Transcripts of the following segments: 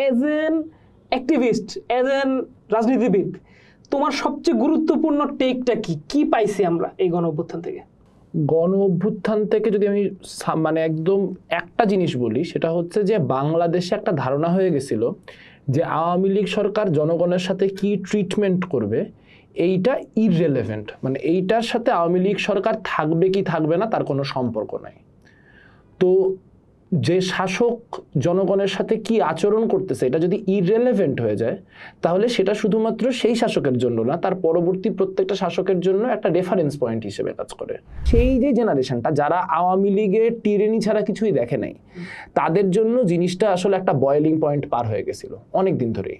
Age N activist, age N রাজনীতিবিদ, তোমার সবচেয়ে গুরুত্বপূর্ণ টেকটা কি পাইছি আমরা এই গণ অভ্যুত্থান থেকে? গণ অভ্যুত্থান থেকে যদি আমি মানে একদম একটা জিনিস বলি, সেটা হচ্ছে যে বাংলাদেশে একটা ধারণা হয়ে গেছিল যে আওয়ামী লীগ সরকার জনগণের সাথে কি ট্রিটমেন্ট করবে এইটা ইররেলেভেন্ট, মানে এইটার সাথে আওয়ামী লীগ সরকার থাকবে কি থাকবে না তার কোনো সম্পর্ক নাই। তো যে শাসক জনগণের সাথে কি আচরণ করতেছে এটা যদি ইররেলেভেন্ট হয়ে যায়, তাহলে সেটা শুধুমাত্র সেই শাসকের জন্য না, তার পরবর্তী প্রত্যেকটা শাসকের জন্য একটা রেফারেন্স পয়েন্ট হিসেবে কাজ করে। সেই যে জেনারেশনটা যারা আওয়ামী লীগের টিরেনি ছাড়া কিছুই দেখে নাই, তাদের জন্য জিনিসটা আসলে একটা বয়েলিং পয়েন্ট পার হয়ে গেছিল অনেক দিন ধরেই,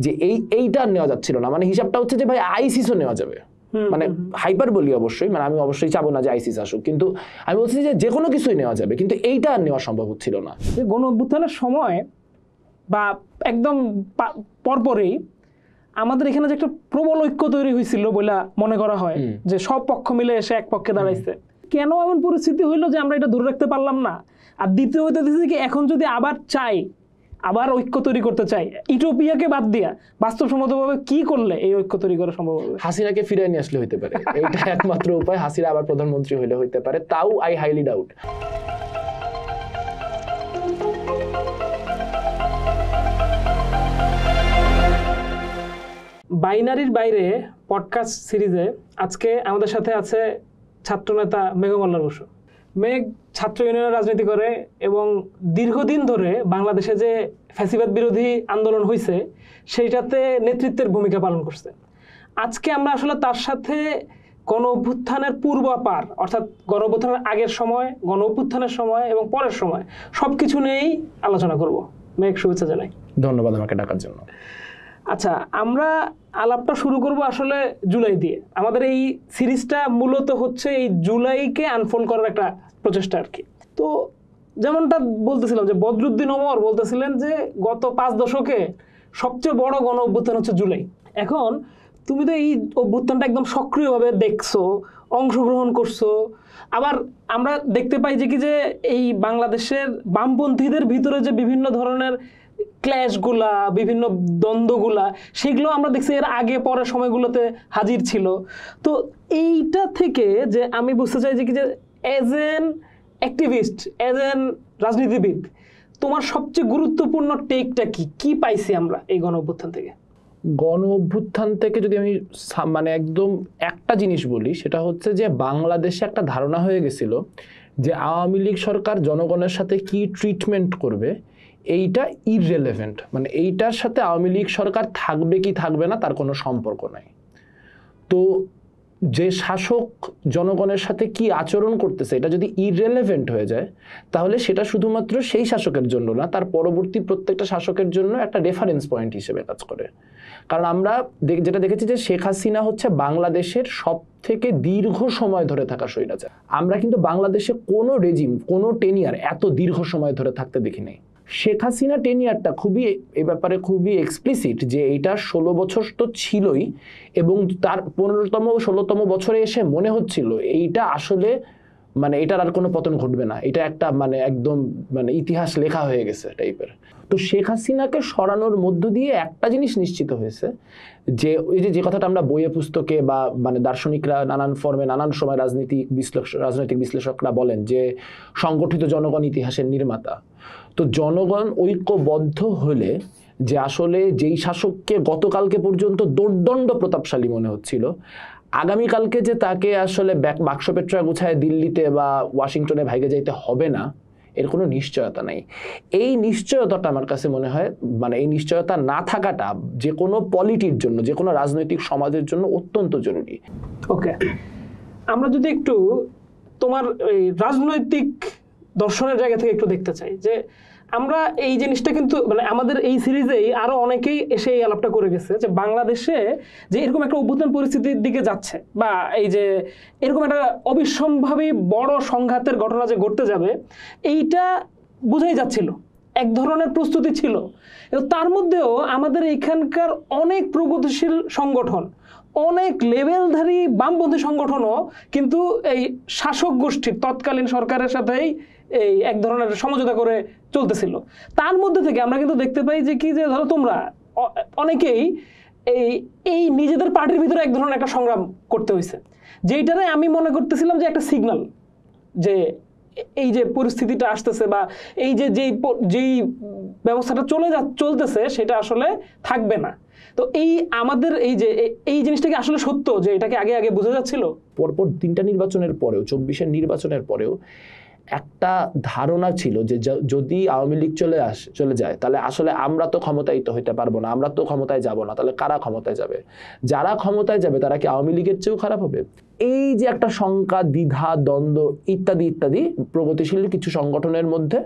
যে এইটা নেওয়া যাচ্ছিল না। মানে হিসাবটা হচ্ছে যে ভাই আইসিসও নেওয়া যাবে, মানে হাইপার বলি অবশ্যই, মানে আমি অবশ্যই চাবো না যে আইসিস আসুক, কিন্তু আমি বলছি যে কোনো কিছুই নেওয়া যাবে, কিন্তু এইটা আর নেওয়া সম্ভব হচ্ছিল না। গণ অভ্যুত্থানের সময় বা একদম পরপরই আমাদের এখানে যে একটা প্রবল ঐক্য তৈরি হয়েছিল বলে মনে করা হয়, যে সব পক্ষ মিলে এসে এক পক্ষে দাঁড়াইছে। কেন এমন পরিস্থিতি হইলো যে আমরা এটা ধরে রাখতে পারলাম না? আর দ্বিতীয় হইতেছে কি, এখন যদি আবার ঐক্য তৈরি করতে চাই, ইউটোপিয়াকে বাদ দিয়া বাস্তবসম্মতভাবে কি করলে এই ঐক্য তৈরি করা সম্ভব হবে? হাসিনাকে ফিরিয়ে নিয়ে আসলে হইতে পারে, এইটা একমাত্র উপায়। হাসিনা আবার প্রধানমন্ত্রী হইলে হইতে পারে, তাও আই হাইলি ডাউট। বাইনারির বাইরে পডকাস্ট সিরিজে আজকে আমাদের সাথে আছে ছাত্রনেতা মেঘ মোল্লার বসু। মেঘ ছাত্র ইউনিয়নের রাজনীতি করে এবং দীর্ঘদিন ধরে বাংলাদেশে যে ফ্যাসিবাদ বিরোধী আন্দোলন হয়েছে সেইটাতে নেতৃত্বের ভূমিকা পালন করছে। আজকে আমরা আসলে তার সাথে গণ অভ্যুত্থানের পূর্বাপার, অর্থাৎ গণ অভ্যুত্থানের আগের সময়, গণ অভ্যুত্থানের সময় এবং পরের সময় সবকিছু নিয়েই আলোচনা করব। মেঘ, শুভেচ্ছা জানাই। ধন্যবাদ আমাকে ডাকার জন্য। আচ্ছা, আমরা আলাপটা শুরু করব আসলে জুলাই দিয়ে। আমাদের এই সিরিজটা মূলত হচ্ছে এই জুলাইকে আনফোল্ড করার একটা প্রচেষ্টা আর কি। তো যেমনটা বলতেছিলাম যে বদরুদ্দিন ওমর বলতেছিলেন যে গত 5 দশকে সবচেয়ে বড় গণ অভ্যুত্থান হচ্ছে জুলাই। এখন তুমি তো এই অভ্যুত্থানটা একদম সক্রিয়ভাবে দেখছো, অংশগ্রহণ করছো। আবার আমরা দেখতে পাই যে কি যে এই বাংলাদেশের বামপন্থীদের ভিতরে যে বিভিন্ন ধরনের ক্ল্যাশগুলা, বিভিন্ন দ্বন্দ্বগুলা, সেগুলো আমরা দেখছি এর আগে পরের সময়গুলোতে হাজির ছিল। তো এইটা থেকে যে আমি বুঝতে চাই যে কি যে age N activist, age N রাজনীতিবিদ, তোমার সবচেয়ে গুরুত্বপূর্ণ টেকটা কি পাইছি আমরা এই গণ অভ্যুত্থান থেকে? গণ অভ্যুত্থান থেকে যদি আমি মানে একদম একটা জিনিস বলি, সেটা হচ্ছে যে বাংলাদেশে একটা ধারণা হয়ে গেছিল যে আওয়ামী লীগ সরকার জনগণের সাথে কি ট্রিটমেন্ট করবে এইটা ইররেলেভেন্ট, মানে এইটার সাথে আওয়ামী লীগ সরকার থাকবে কি থাকবে না তার কোনো সম্পর্ক নাই। তো যে শাসক জনগণের সাথে কি আচরণ করতেছে এটা যদি ইররেলেভেন্ট হয়ে যায়, তাহলে সেটা শুধুমাত্র সেই শাসকের জন্য না, তার পরবর্তী প্রত্যেকটা শাসকের জন্য একটা রেফারেন্স পয়েন্ট হিসেবে কাজ করে। কারণ আমরা যেটা দেখেছি যে শেখ হাসিনা হচ্ছে বাংলাদেশের সব থেকে দীর্ঘ সময় ধরে থাকা স্বৈরাচার। আমরা কিন্তু বাংলাদেশে কোনো রেজিম, কোনো টেনিয়ার এত দীর্ঘ সময় ধরে থাকতে দেখি নাই। শেখ হাসিনা টেনিয়ারটা এই ব্যাপারে খুবই এক্সপ্লিসিট যে এইটা 16 বছর তো ছিলই, এবং তার 15তম 16তম বছরে এসে মনে হচ্ছিল এইটা আসলে মানে এটার আর কোনো পতন ঘটবে না, এটা একটা মানে একদম মানে ইতিহাস লেখা হয়ে গেছে টাইপের। তো শেখ হাসিনাকে সরানোর মধ্য দিয়ে একটা জিনিস নিশ্চিত হয়েছে যে ওই যে কথাটা আমরা বইয়ে পুস্তকে বা মানে দার্শনিকরা নানান ফর্মে নানান সময় রাজনৈতিক বিশ্লেষকরা বলেন যে সংগঠিত জনগণ ইতিহাসের নির্মাতা। তো জনগণ ঐক্যবদ্ধ হলে যে আসলে যেই শাসককে গতকালকে পর্যন্ত দোর্দণ্ড প্রতাপশালী মনে হচ্ছিল, আগামীকালকে যে তাকে আসলে বাক্স পেট্রা গুছায় দিল্লিতে বা ওয়াশিংটনে ভাইগে যাইতে হবে না, এর কোনো নিশ্চয়তা নাই। এই নিশ্চয়তাটা আমার কাছে মনে হয় মানে এই নিশ্চয়তা না থাকাটা যে কোনো পলিটির জন্য, যে কোনো রাজনৈতিক সমাজের জন্য অত্যন্ত জরুরি। ওকে, আমরা যদি একটু তোমার এই রাজনৈতিক দর্শনের জায়গা থেকে একটু দেখতে চাই যে আমরা এই জিনিসটা কিন্তু মানে আমাদের এই সিরিজেই আরো অনেকেই এসে এই আলাপটা করে গেছে যে বাংলাদেশে যে এরকম একটা অভ্যুত্থান পরিস্থিতির দিকে যাচ্ছে বা এই যে এরকম একটা অবিসম্ভাবী বড় সংঘাতের ঘটনা যে ঘটতে যাবে, এইটা বোঝাই যাচ্ছিল, এক ধরনের প্রস্তুতি ছিল। এবং তার মধ্যেও আমাদের এখানকার অনেক প্রগতিশীল সংগঠন, অনেক লেভেলধারী বামপন্থী সংগঠনও কিন্তু এই শাসক গোষ্ঠীর তৎকালীন সরকারের সাথেই এই এক ধরনের সমঝোতা করে চলতেছিল। তার মধ্যে থেকে আমরা কিন্তু দেখতে পাই যে কি, যে ধরো তোমরা অনেকেই এই এই নিজেদের পার্টির ভিতরে এক ধরনের একটা সংগ্রাম করতে হয়েছে, যেইটারে আমি মনে করতেছিলাম যে একটা সিগন্যাল, যে এই যে পরিস্থিতিটা আসতেছে বা এই যে যেই ব্যবস্থাটা চলতেছে সেটা আসলে থাকবে না। তো এই আমাদের এই যে এই জিনিসটা কি আসলে সত্য, যে এটাকে আগে আগে বোঝা যাচ্ছিল? পরপর 3টা নির্বাচনের পরেও, 24-এর নির্বাচনের পরেও একটা ধারণা ছিল যে যদি আওয়ামী লীগ চলে যায় তাহলে আসলে আমরা তো ক্ষমতায়িত হইতে পারবো না, আমরা তো ক্ষমতায় যাব না, তাহলে কারা ক্ষমতায় যাবে? যারা ক্ষমতায় যাবে তারা কি আওয়ামী লীগের চেয়েও খারাপ হবে? এই যে একটা শঙ্কা, দ্বিধা, দ্বন্দ্ব ইত্যাদি ইত্যাদি প্রগতিশীল কিছু সংগঠনের মধ্যে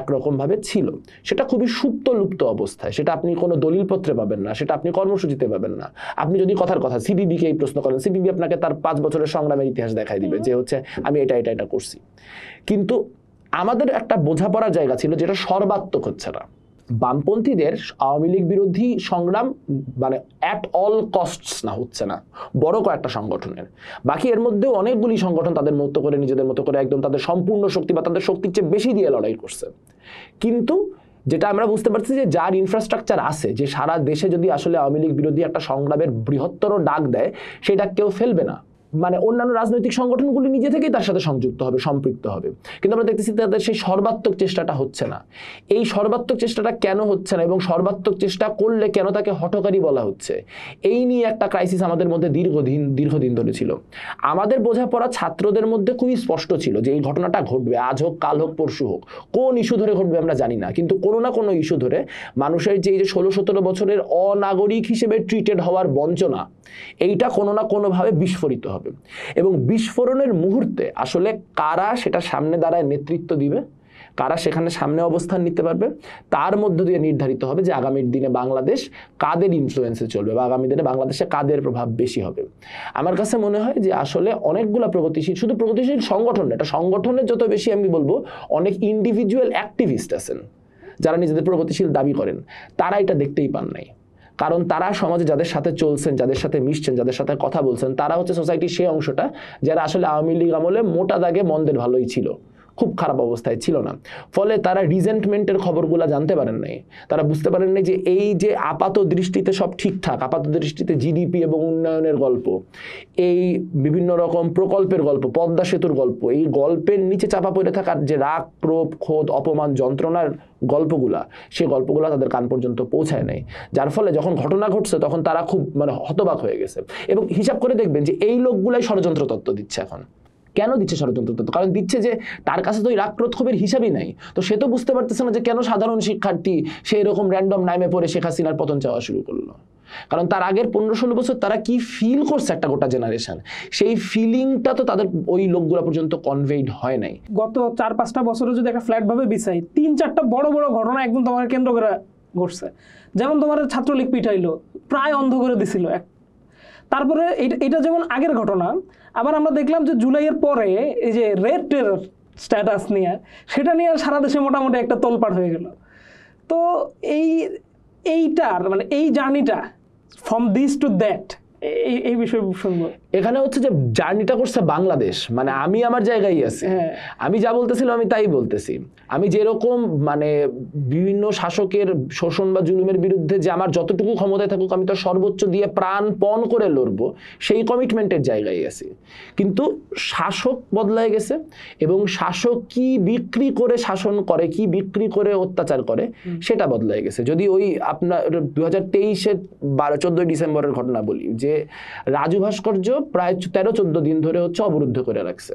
একরকম ভাবে ছিল। সেটা খুবই সুপ্ত লুপ্ত অবস্থায়, সেটা আপনি কোনো দলিলপত্রে পাবেন না, সেটা আপনি কর্মসূচিতে পাবেন না। আপনি যদি কথার কথা সিপিবিকে এই প্রশ্ন করেন, সিপিবি আপনাকে তার 5 বছরের সংগ্রামের ইতিহাস দেখাই দিবে যে হচ্ছে আমি এটা করছি। কিন্তু আমাদের একটা বোঝাপড়ার জায়গা ছিল যেটা সর্বাত্মক হচ্ছে না। বামপন্থীদের আওয়ামী লীগ বিরোধী সংগ্রাম মানে অ্যাট অল কস্টস না হচ্ছে না বড় কয়েকটা সংগঠনের। বাকি এর মধ্যেও অনেকগুলি সংগঠন তাদের মতো করে, নিজেদের মতো করে একদম তাদের সম্পূর্ণ শক্তি বা তাদের শক্তির চেয়ে বেশি দিয়ে লড়াই করছে। কিন্তু যেটা আমরা বুঝতে পারছি যে যার ইনফ্রাস্ট্রাকচার আছে, যে সারা দেশে যদি আসলে আওয়ামী লীগ বিরোধী একটা সংগ্রামের বৃহত্তর ডাক দেয়, সেটা কেউ ফেলবে না। মানে অন্যান্য রাজনৈতিক সংগঠনগুলি নিজে থেকেই তার সাথে সংযুক্ত হবে, সম্পৃক্ত হবে। কিন্তু আমরা দেখতেছি তাদের সেই সর্বাত্মক চেষ্টাটা হচ্ছে না। এই সর্বাত্মক চেষ্টাটা কেন হচ্ছে না এবং সর্বাত্মক চেষ্টা করলে কেন তাকে হঠকারী বলা হচ্ছে, এই নিয়ে একটা ক্রাইসিস আমাদের মধ্যে দীর্ঘদিন ধরে ছিল। আমাদের বোঝাপড়া ছাত্রদের মধ্যে খুবই স্পষ্ট ছিল যে এই ঘটনাটা ঘটবে, আজ হোক, কাল হোক, পরশু হোক। কোন ইস্যু ধরে ঘটবে আমরা জানি না, কিন্তু কোনো না কোনো ইস্যু ধরে মানুষের যে 16-17 বছরের অনাগরিক হিসেবে ট্রিটেড হওয়ার বঞ্চনা, এইটা কোনো না কোনোভাবে বিস্ফোরিত হবে। এবং বিস্ফোরণের মুহূর্তে আসলে কারা সেটা সামনে দাঁড়ায় নেতৃত্ব দিবে, কারা সেখানে সামনে অবস্থান নিতে পারবে, তার মধ্য দিয়ে নির্ধারিত হবে যে আগামীর দিনে বাংলাদেশ কাদের ইনফ্লুয়েন্সে চলবে বা আগামী দিনে বাংলাদেশে কাদের প্রভাব বেশি হবে। আমার কাছে মনে হয় যে আসলে অনেকগুলো প্রগতিশীল, শুধু প্রগতিশীল সংগঠন, এটা সংগঠনের যত বেশি আমি বলবো অনেক ইন্ডিভিজুয়াল অ্যাক্টিভিস্ট আছেন যারা নিজেদের প্রগতিশীল দাবি করেন, তারা এটা দেখতেই পান নাই। কারণ তারা সমাজে যাদের সাথে চলছেন, যাদের সাথে মিশছেন, যাদের সাথে কথা বলছেন, তারা হচ্ছে সোসাইটির সেই অংশটা যারা আসলে আওয়ামী লীগ আমলে মোটা দাগে মন্দের ভালোই ছিল, খুব খারাপ অবস্থায় ছিল না। ফলে তারা রিজেন্টমেন্টের খবরগুলো জানতে পারেন নাই। তারা বুঝতে পারেন নাই যে এই যে আপাত দৃষ্টিতে সব ঠিকঠাক, আপাত দৃষ্টিতে জিডিপি এবং উন্নয়নের গল্প, এই বিভিন্ন রকম প্রকল্পের গল্প, পদ্মা সেতুর গল্প, এই গল্পের নিচে চাপা পড়ে থাকার যে রাগ, ক্রোধ, খোদ, অপমান, যন্ত্রণার গল্পগুলা, সেই গল্পগুলা তাদের কান পর্যন্ত পৌঁছায় নাই। যার ফলে যখন ঘটনা ঘটছে তখন তারা খুব হতবাক হয়ে গেছে। এবং হিসাব করে দেখবেন যে এই লোকগুলাই ষড়যন্ত্র তত্ত্ব দিচ্ছে এখন। কেন দিচ্ছে ষড়যন্ত্র তত্ত্ব? কারণ দিচ্ছে যে তার কাছে তো ওই রাগ ক্রোধ ক্ষোভের হিসাবই নাই। তো সে তো বুঝতে পারতেছে না যে কেন সাধারণ শিক্ষার্থী সে এরকম র্যান্ডম নামে পড়ে শেখ হাসিনার পতন চাওয়া শুরু করলো। কারণ তার আগের 15-16 বছর তারা কি ফিল করছে একটা গোটা জেনারেশন, সেই ফিলিংটা তো তাদের ওই লোকগুলো পর্যন্ত কনভেইড হয় নাই। গত 4-5টা বছরে যদি একটা ফ্ল্যাট ভাবে বিছাই, 3-4টা বড় বড় ঘটনা একদম তোমার কেন্দ্র করে ঘটছে। যেমন তোমার ছাত্রলীগ পিটাইলো, প্রায় অন্ধ করে দিছিল। তারপরে এটা যেমন আগের ঘটনা। আবার আমরা দেখলাম যে জুলাইয়ের পরে এই যে রেড টেরর স্ট্যাটাস নিয়ে, সেটা নিয়ে সারা দেশে মোটামুটি একটা তোলপাড় হয়ে গেল। তো এইটার মানে এই জার্নিটা ফ্রম দিস টু দ্যাট, এই বিষয়ে শুনবো। এখানে হচ্ছে যে জার্নিটা করছে বাংলাদেশ, মানে আমি আমার জায়গায় আছি, আমি যা বলতেছিলাম আমি তাই বলতেছি। আমি যেরকম মানে বিভিন্ন শাসকের শোষণ বা জুলুমের বিরুদ্ধে যে আমার যতটুকু ক্ষমতায় থাকুক আমি তো সর্বোচ্চ দিয়ে প্রাণপণ করে লড়বো, সেই কমিটমেন্টের জায়গায় আছি। কিন্তু শাসক বদলায় গেছে এবং শাসক কি বিক্রি করে শাসন করে, কি বিক্রি করে অত্যাচার করে, সেটা বদলায় গেছে। যদি ওই আপনার 2023-এর 14 ডিসেম্বরের ঘটনা বলি, যে রাজু ভাস্কর্য প্রায় 13-14 দিন ধরে হচ্ছে অবরুদ্ধ করে রাখছে,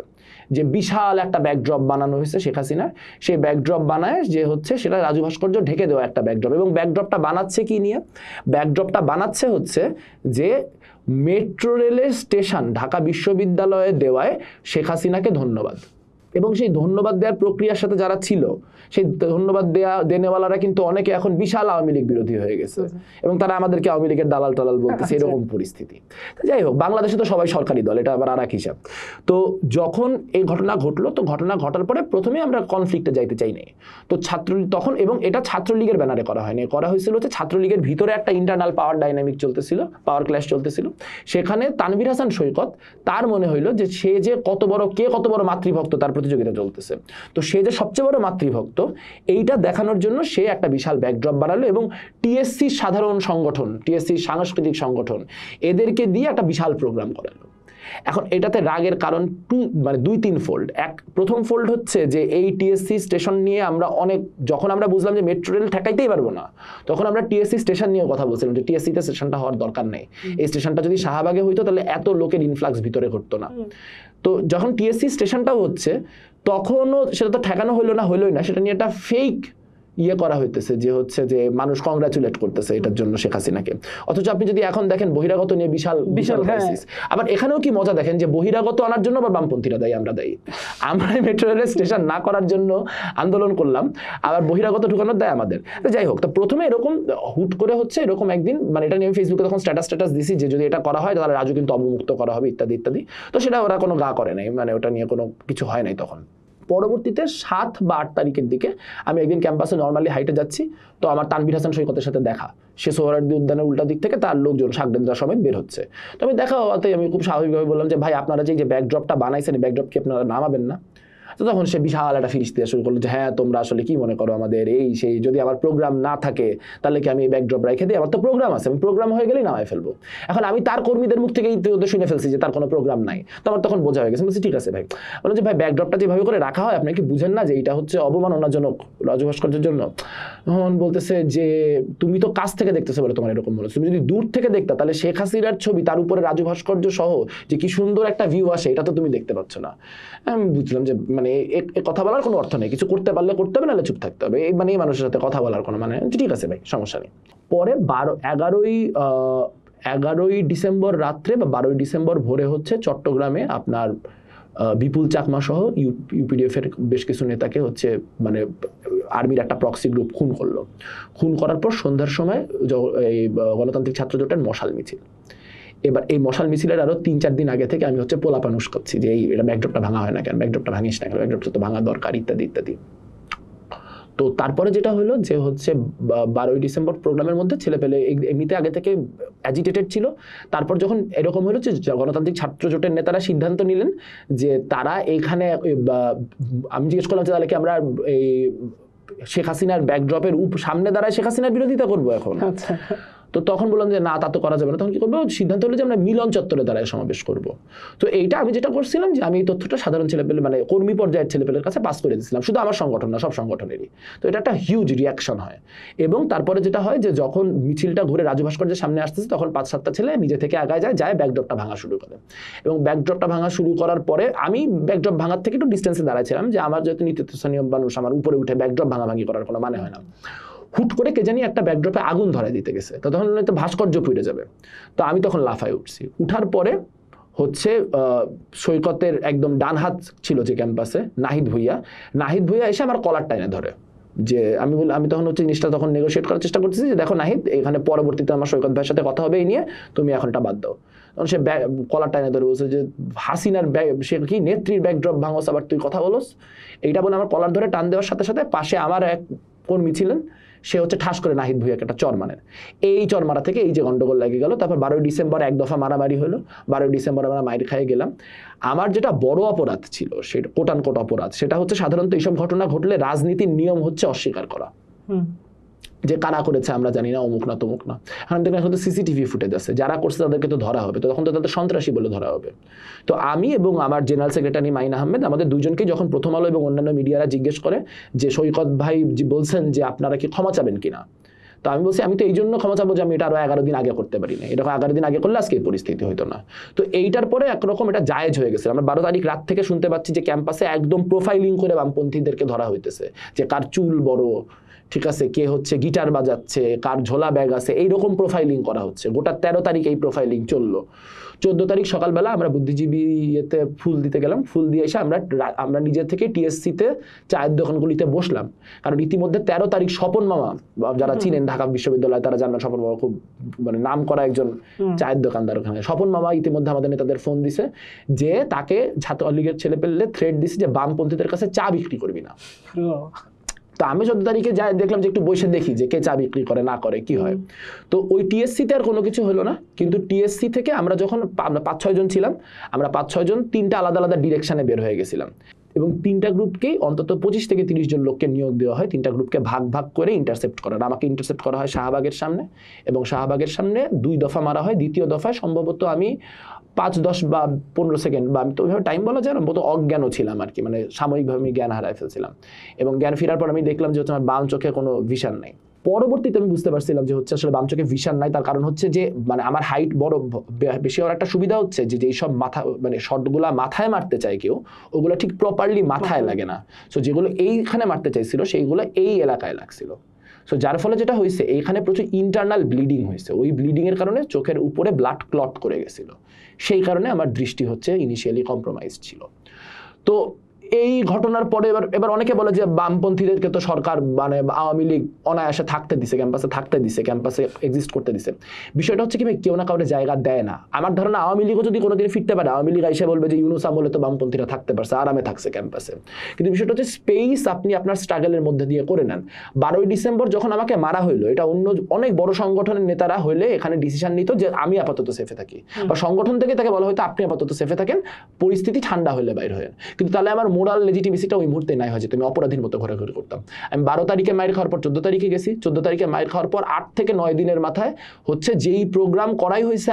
যে বিশাল একটা ব্যাকড্রপ বানানো হয়েছে শেখ হাসিনার, সেই ব্যাকড্রপ বানায় যে হচ্ছে সেটা রাজু ভাস্কর্য ঢেকে দেওয়া একটা ব্যাকড্রপ। এবং ব্যাকড্রপটা বানাচ্ছে কি নিয়ে? ব্যাকড্রপটা বানাচ্ছে হচ্ছে যে মেট্রো রেলের স্টেশন ঢাকা বিশ্ববিদ্যালয়ে দেওয়ায় শেখ হাসিনাকে ধন্যবাদ। এবং সেই ধন্যবাদ দেওয়ার প্রক্রিয়ার সাথে যারা ছিল, সেই ধন্যবাদ দেনেওয়ালারা কিন্তু অনেকে এখন বিশাল আওয়ামী লীগ বিরোধী হয়ে গেছে এবং তারা আমাদেরকে আওয়ামী লীগের দালাল টালাল বলতেছে, এরকম পরিস্থিতি। যাই হোক, বাংলাদেশে তো সবাই সরকারি দল, এটা আবার আর এক হিসাব। তো যখন এই ঘটনা ঘটলো, তো ঘটনা ঘটার পরে প্রথমে আমরা কনফ্লিক্টে যাইতে চাই নাই। তো তখন, এবং এটা ছাত্রলীগের ব্যানারে করা হয়নি, করা হয়েছিল হচ্ছে ছাত্রলীগের ভিতরে একটা ইন্টারনাল পাওয়ার ডাইনামিক চলতেছিল, পাওয়ার ক্ল্যাশ চলতেছিল। সেখানে তানভীর হাসান সৈকত, তার মনে হইলো যে সে যে কত বড় মাতৃভক্ত তার প্রতিযোগিতা চলতেছে। তো সে যে সবচেয়ে বড় মাতৃভক্ত এইটা দেখানোর জন্য সে একটা বিশাল ব্যাকড্রপ বানালো এবং টিএসসি সাধারণ সংগঠন, টিএসসি সাংস্কৃতিক সংগঠন এদেরকে দিয়ে একটা বিশাল প্রোগ্রাম করালো। এখন এটাতে রাগের কারণ মানে 2-3 ফোল্ড। প্রথম ফোল্ড হচ্ছে যে এই টিএসসি স্টেশন নিয়ে আমরা যখন আমরা বুঝলাম যে মেট্রো রেল ঠেকাইতেই পারবো না, তখন আমরা টিএসসি স্টেশন নিয়ে কথা বলছিলাম যে টিএসসিতে স্টেশনটা হওয়ার দরকার নেই, এই স্টেশনটা যদি শাহবাগে হইতো তাহলে এত লোকের ইনফ্লাক্স ভিতরে ঘটতো না। তো যখন টিএসসি স্টেশনটাও হচ্ছে তখনও সেটা তো ঠেকানো হলোই না, সেটা নিয়ে একটা ফেক করা হইতেছে যে হচ্ছে যে মানুষ কংগ্রাচুলেট করতেছে এটার জন্য শেখ হাসিনাকে। অথচ আপনি যদি এখন দেখেন বহিরাগত নিয়ে বিশাল ক্রাইসিস। আবার এখানেও কি মজা দেখেন যে বহিরাগত আনার জন্য বা বামপন্থীরা দায়ী, আমরা দায়ী। আমরা মেট্রো রেল স্টেশন না করার জন্য আন্দোলন করলাম, আবার বহিরাগত ঢুকানোর দায় আমাদের। তো যাই হোক, তো প্রথমে এরকম হুট করে হচ্ছে এরকম একদিন, মানে এটা নিয়ে আমি ফেসবুকে তখন স্ট্যাটাস দিছি যে যদি এটা করা হয় তাহলে রাজু কিন্তু অবমুক্ত করা হবে ইত্যাদি ইত্যাদি। তো সেটা ওরা কোনো গা করে নাই, মানে ওটা নিয়ে কোনো কিছু হয় নাই তখন। পরবর্তীতে 7 বা 8 তারিখের দিকে আমি একদিন ক্যাম্পাসে নর্মালি হাইটে যাচ্ছি, তো আমার তানভীর হাসান সৈকতের সাথে দেখা, সে সোহরাওয়ার্দী উদ্যানের উল্টা দিক থেকে তার লোকজন শাকডেন্দ্রা সমেত বের হচ্ছে। তো আমি দেখা হওয়াতে আমি খুব স্বাভাবিকভাবে বললাম যে ভাই আপনারা যে ব্যাকড্রপটা বানাইছেন এই ব্যাকড্রপ কি আপনারা নামাবেন না? তো তখন সে বিশাল একটা ফিরিস দেওয়া শুরু করলো যে হ্যাঁ তোমরা আসলে কি মনে করো আমাদের এই সেই, যদি আমার প্রোগ্রাম না থাকে তাহলে কি আমি এই ব্যাকড্রপ রেখে দিই? আমার তো প্রোগ্রাম আছে, আমি প্রোগ্রাম হয়ে গেলেই নামায় ফেলবো। এখন আমি তার কর্মীদের মুখ থেকেই তো শুনে ফেলছি যে তার কোনো প্রোগ্রাম নাই। তো আমার তখন বোঝা হয়ে গেছে, বলছি ঠিক আছে ভাই। বললাম যে ভাই ব্যাকড্রপটা যেভাবে করে রাখা হয় আপনি কি বুঝেন না যে এটা হচ্ছে অবমাননাজনক রাজু ভাস্কর্যের জন্য? তখন বলতেছে যে তুমি তো কাছ থেকে দেখতেছো বলে তোমার এরকম মনে হচ্ছে, তুমি যদি দূর থেকে দেখতা তাহলে শেখ হাসিনার ছবি তার উপরে রাজু ভাস্কর্য সহ যে কি সুন্দর একটা ভিউ আসে এটা তো তুমি দেখতে পাচ্ছ না। আমি বুঝলাম যে মানে কথা বলার কোনো অর্থ নেই, কিছু করতে পারলে করতে হবে, নাহলে চুপ থাকতে হবে। মানে এই মানুষের সাথে কথা বলার কোনো মানে ঠিক আছে ভাই, সমস্যা নেই। পরে 11ই ডিসেম্বর রাত্রে বা 12ই ডিসেম্বর ভোরে হচ্ছে চট্টগ্রামে আপনার বিপুল চাকমা সহ ইউপিডিএফ এর বেশ কিছু নেতাকে হচ্ছে মানে আর্মির একটা প্রক্সি গ্রুপ খুন করার পর সন্ধ্যার সময় এই গণতান্ত্রিক ছাত্র জোটের মশাল মিছিল। এবার এই মশাল মিছিলের আরো 3-4 দিন আগে থেকে আমি হচ্ছে পোলাপান উস্কাচ্ছি যে এটা ব্যাকড্রপটা ভাঙা হয় না কেন, ব্যাকড্রপটা ভাঙিস না কেন, ব্যাকড্রপটা তো ভাঙা দরকার ইত্যাদি ইত্যাদি। তো তারপরে যেটা হলো যে হচ্ছে 12ই ডিসেম্বর প্রোগ্রামের মধ্যে ছেলেপেলে এমনিতে আগে থেকে অ্যাজিটেটেড ছিল। তারপর যখন এরকম হলো যে গণতান্ত্রিক ছাত্র জোটের নেতারা সিদ্ধান্ত নিলেন যে তারা এইখানে, আমি জিজ্ঞেস করলাম যে তাহলে কি আমরা এই শেখ হাসিনার ব্যাকড্রপের সামনে দাঁড়ায় শেখ হাসিনার বিরোধিতা করবো এখন? আচ্ছা। তো তখন বললাম যে না তা তো করা যাবে না। তখন কি করবো, সিদ্ধান্ত হলো যে আমরা মিলন চত্বরে দ্বারায় সমাবেশ করব। তো এইটা আমি যেটা করছিলাম যে আমি এই তথ্যটা সাধারণ ছেলেপেলে মানে কর্মী পর্যায়ের ছেলেপেলের কাছে পাস করে দিয়েছিলাম, শুধু আমার সংগঠন না সব সংগঠনেরই। তো এটা একটা হিউজ রিয়াকশন হয়। এবং তারপরে যেটা হয় যে যখন মিছিলটা ঘুরে রাজু ভাস্কর্যের সামনে আসতেছে তখন 5-7টা ছেলে নিজে থেকে আগায় যায় ব্যাকড্রপটা ভাঙা শুরু করে। এবং ব্যাকড্রপটা ভাঙা শুরু করার পরে আমি ব্যাকড্রপ ভাঙার থেকে একটু ডিস্টেন্সে দাঁড়াইছিলাম যে আমার যেহেতু নীতিস্থানীয় মানুষ, আমার উপরে উঠে ব্যাকড্রপ ভাঙাভাঙি করার কোনো মানে হয় না। হুট করে কে জানি একটা ব্যাকড্রপে আগুন ধরাই দিতে গেছে, তো তখন হয়তো ভাস্কর্য পুড়ে যাবে। তো আমি তখন লাফায় উঠছি। উঠার পরে হচ্ছে সৈকতের একদম ডান হাত ছিল যে ক্যাম্পাসে নাহিদ ভুইয়া এসে আমার কলার টাইনে ধরে যে আমি তখন হচ্ছে জিনিসটা তখন নেগোশিয়েট করার চেষ্টা করতেছি যে দেখো নাহিদ, এখানে পরবর্তীতে আমার সৈকত ভাইয়ের সাথে কথা হবে এই নিয়ে, তুমি এখন এটা বাদ দাও। তখন সে কলার টাইনে ধরে বলছে যে হাসিনার সে কি নেত্রীর ব্যাকড্রপ ভাঙস, আবার তুই কথা বলস। এইটা বলে আমার কলার ধরে টান দেওয়ার সাথে সাথে পাশে আমার এক কর্মী ছিলেন, সে হচ্ছে ঠাস করে নাহিদ ভুইয়াকে একটা চর মারেন। এই চর মারা থেকে এই যে গন্ডগোল লেগে গেল। তারপর 12ই ডিসেম্বর এক দফা মারামারি হলো। 12ই ডিসেম্বর আমরা মাইর খাইয়ে গেলাম। আমার যেটা বড় অপরাধ ছিল, সেটা কোটানকোট অপরাধ, সেটা হচ্ছে সাধারণত এইসব ঘটনা ঘটলে রাজনীতির নিয়ম হচ্ছে অস্বীকার করা, যে কারা করেছে আমরা জানি না, অমুক না তমুক না। এখন দেখবেন এখন তো সিসিটিভি ফুটেজ আছে, যারা করছে তাদেরকে তো ধরা হবে, তো তখন তো তাদের সন্ত্রাসী বলে ধরা হবে। তো আমি এবং আমার জেনারেল সেক্রেটারি মাইন আহমেদ, আমাদের দুজনকেই যখন প্রথম আলো এবং অন্যান্য মিডিয়ারা জিজ্ঞেস করে যে সৈকত ভাই বলছেন যে আপনারা কি ক্ষমা চাবেন কিনা, তো আমি বলছি আমি তো এই জন্য ক্ষমা চাবো যে আমি এটা আরো 11 দিন আগে করতে পারি না, এটা 11 দিন আগে করলে আজকে এই পরিস্থিতি হইতো না। তো এইটার পরে একরকম এটা জায়েজ হয়ে গেছে। আমরা 12 তারিখ রাত থেকে শুনতে পাচ্ছি যে ক্যাম্পাসে একদম প্রোফাইলিং করে বামপন্থীদেরকে ধরা হইতেছে, যে কার চুল বড়, ঠিক আছে, কে হচ্ছে গিটার বাজাচ্ছে, কার ঝোলা ব্যাগ আছে, এইরকম প্রোফাইলিং করা হচ্ছে। গোটা 13 তারিখ এই প্রোফাইলিং চললো। 14 তারিখ সকালবেলা আমরা বুদ্ধিজীবী ইয়েতে ফুল দিতে গেলাম। ফুল দিয়ে এসে আমরা নিজের থেকে টিএসসিতে চায়ের দোকানগুলিতে বসলাম, কারণ ইতিমধ্যে 13 তারিখ স্বপন মামা, যারা চিনেন ঢাকা বিশ্ববিদ্যালয় তারা জানবেন, স্বপন মামা খুব মানে নাম করা একজন চায়ের দোকানদার ওখানে। স্বপন মামা ইতিমধ্যে আমাদের নেতাদের ফোন দিছে যে তাকে ছাত্রলীগের ছেলে পেলে থ্রেট দিছে যে বামপন্থীদের কাছে চা বিক্রি করবি না। তো আমি 14 তারিখে যাই, দেখলাম যে একটু বসে দেখি যে কে চা বিক্রি করে না করে কি হয়। তো ওই টিএসসিতে আর কোনো কিছু হলো না, কিন্তু টিএসসি থেকে আমরা যখন 5-6 জন ছিলাম, আমরা 5-6 জন 3টা আলাদা আলাদা ডিরেকশনে বের হয়ে গেছিলাম। এবং 3টা গ্রুপকেই অন্তত 25 থেকে 30 জন লোককে নিয়োগ দেওয়া হয় 3টা গ্রুপকে ভাগ ভাগ করে ইন্টারসেপ্ট করার। আমাকে ইন্টারসেপ্ট করা হয় শাহবাগের সামনে, এবং শাহবাগের সামনে 2 দফা মারা হয়। দ্বিতীয় দফায় সম্ভবত আমি 5, 10 বা 15 সেকেন্ড, বা আমি তো ওইভাবে টাইম বলা যায় না, মতো অজ্ঞানও ছিলাম আর কি, মানে সাময়িকভাবে আমি জ্ঞান হারায় ফেলছিলাম। এবং জ্ঞান ফেরার পর আমি দেখলাম যে হচ্ছে আমার বাম চোখে কোনো ভিশন নাই। পরবর্তীতে আমি বুঝতে পারছিলাম যে হচ্ছে আসলে বাম চোখে ভিশন নাই, তার কারণ হচ্ছে যে মানে আমার হাইট বড় বেশি হওয়ার একটা সুবিধা হচ্ছে যে যেই সব মাথা মানে শটগুলা মাথায় মারতে চায় কেউ, ওগুলো ঠিক প্রপারলি মাথায় লাগে না। সো যেগুলো এইখানে মারতে চাইছিল সেইগুলো এই এলাকায় লাগছিল। সো যার ফলে যেটা হয়েছে, এইখানে প্রচুর ইন্টারনাল ব্লিডিং হয়েছে। ওই ব্লিডিং এর কারণে চোখের উপরে ব্লাড ক্লট করে গেছিল। সেই কারণে আমার দৃষ্টি হচ্ছে ইনিশিয়ালি কম্প্রোমাইজ ছিল। তো এই ঘটনার পরে এবার অনেকে বলে যে বামপন্থীদেরকে তো সরকার মানে আওয়ামী লীগ অনায়াসে থাকতে দিছে, ক্যাম্পাসে এক্সিস্ট করতে দিছে। বিষয়টা হচ্ছে কি ভাই, কেউ না কাউকে জায়গা দেয় না। আমার ধারণা আওয়ামী লীগও যদি কোনোদিন ফিরতে পারে, আওয়ামী লীগ এসে বলবে যে ইউনূস আমলে তো বামপন্থীরা থাকতে পারছে, আরামে থাকছে ক্যাম্পাসে। কিন্তু বিষয়টা হচ্ছে স্পেস আপনি আপনার স্ট্রাগলের মধ্যে দিয়ে করে নেন। 12ই ডিসেম্বর যখন আমাকে মারা হইলো, এটা অন্য অনেক বড় সংগঠনের নেতারা হইলে এখানে ডিসিশন নিত যে আমি আপাতত সেফে থাকি, বা সংগঠন থেকে তাকে বলা হয়তো আপনি আপাতত সেফে থাকেন, পরিস্থিতি ঠান্ডা হলে বাইর হয়ে। কিন্তু তাহলে আমার মোরাল লেজিটিমেসিটা ওই মুহূর্তে নাই হয় যেত, আমি অপরাধীর মতো ঘোরাঘুরি করতাম। আমি 12 তারিখে মাইর খাওয়ার পর 14 তারিখে গেছি, 14 তারিখে মাইর খাওয়ার পর 8 থেকে 9 দিনের মাথায় হচ্ছে যেই প্রোগ্রাম করাই হয়েছে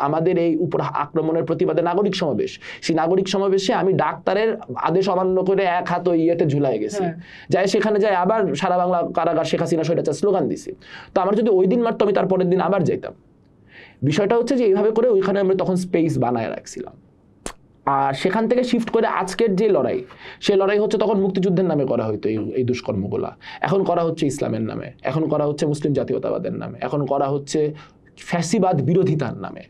আমাদের এই উপর আক্রমণের প্রতিবাদে নাগরিক সমাবেশ, সেই নাগরিক সমাবেশে আমি ডাক্তারের আদেশ অমান্য করে এক হাত ওই ইয়েতে ঝুলাই গেছি, যাই সেখানে যাই আবার সারা বাংলা কারাগার শেখ হাসিনা স্বৈরাচার স্লোগান দিছি। তো আমার যদি ওই দিন মারতো, আমি তার পরের দিন আবার যাইতাম। বিষয়টা হচ্ছে যে এইভাবে করে ওইখানে আমরা তখন স্পেস বানায় রাখছিলাম। আর সেখান থেকে শিফট করে আজকের যে লড়াই, সেই লড়াই হচ্ছে তখন মুক্তিযুদ্ধের নামে করা হতো এই দুষ্কর্মগুলা, এখন করা হচ্ছে ইসলামের নামে, এখন করা হচ্ছে মুসলিম জাতীয়তাবাদের নামে, এখন করা হচ্ছে ফ্যাসিবাদ বিরোধিতার নামে।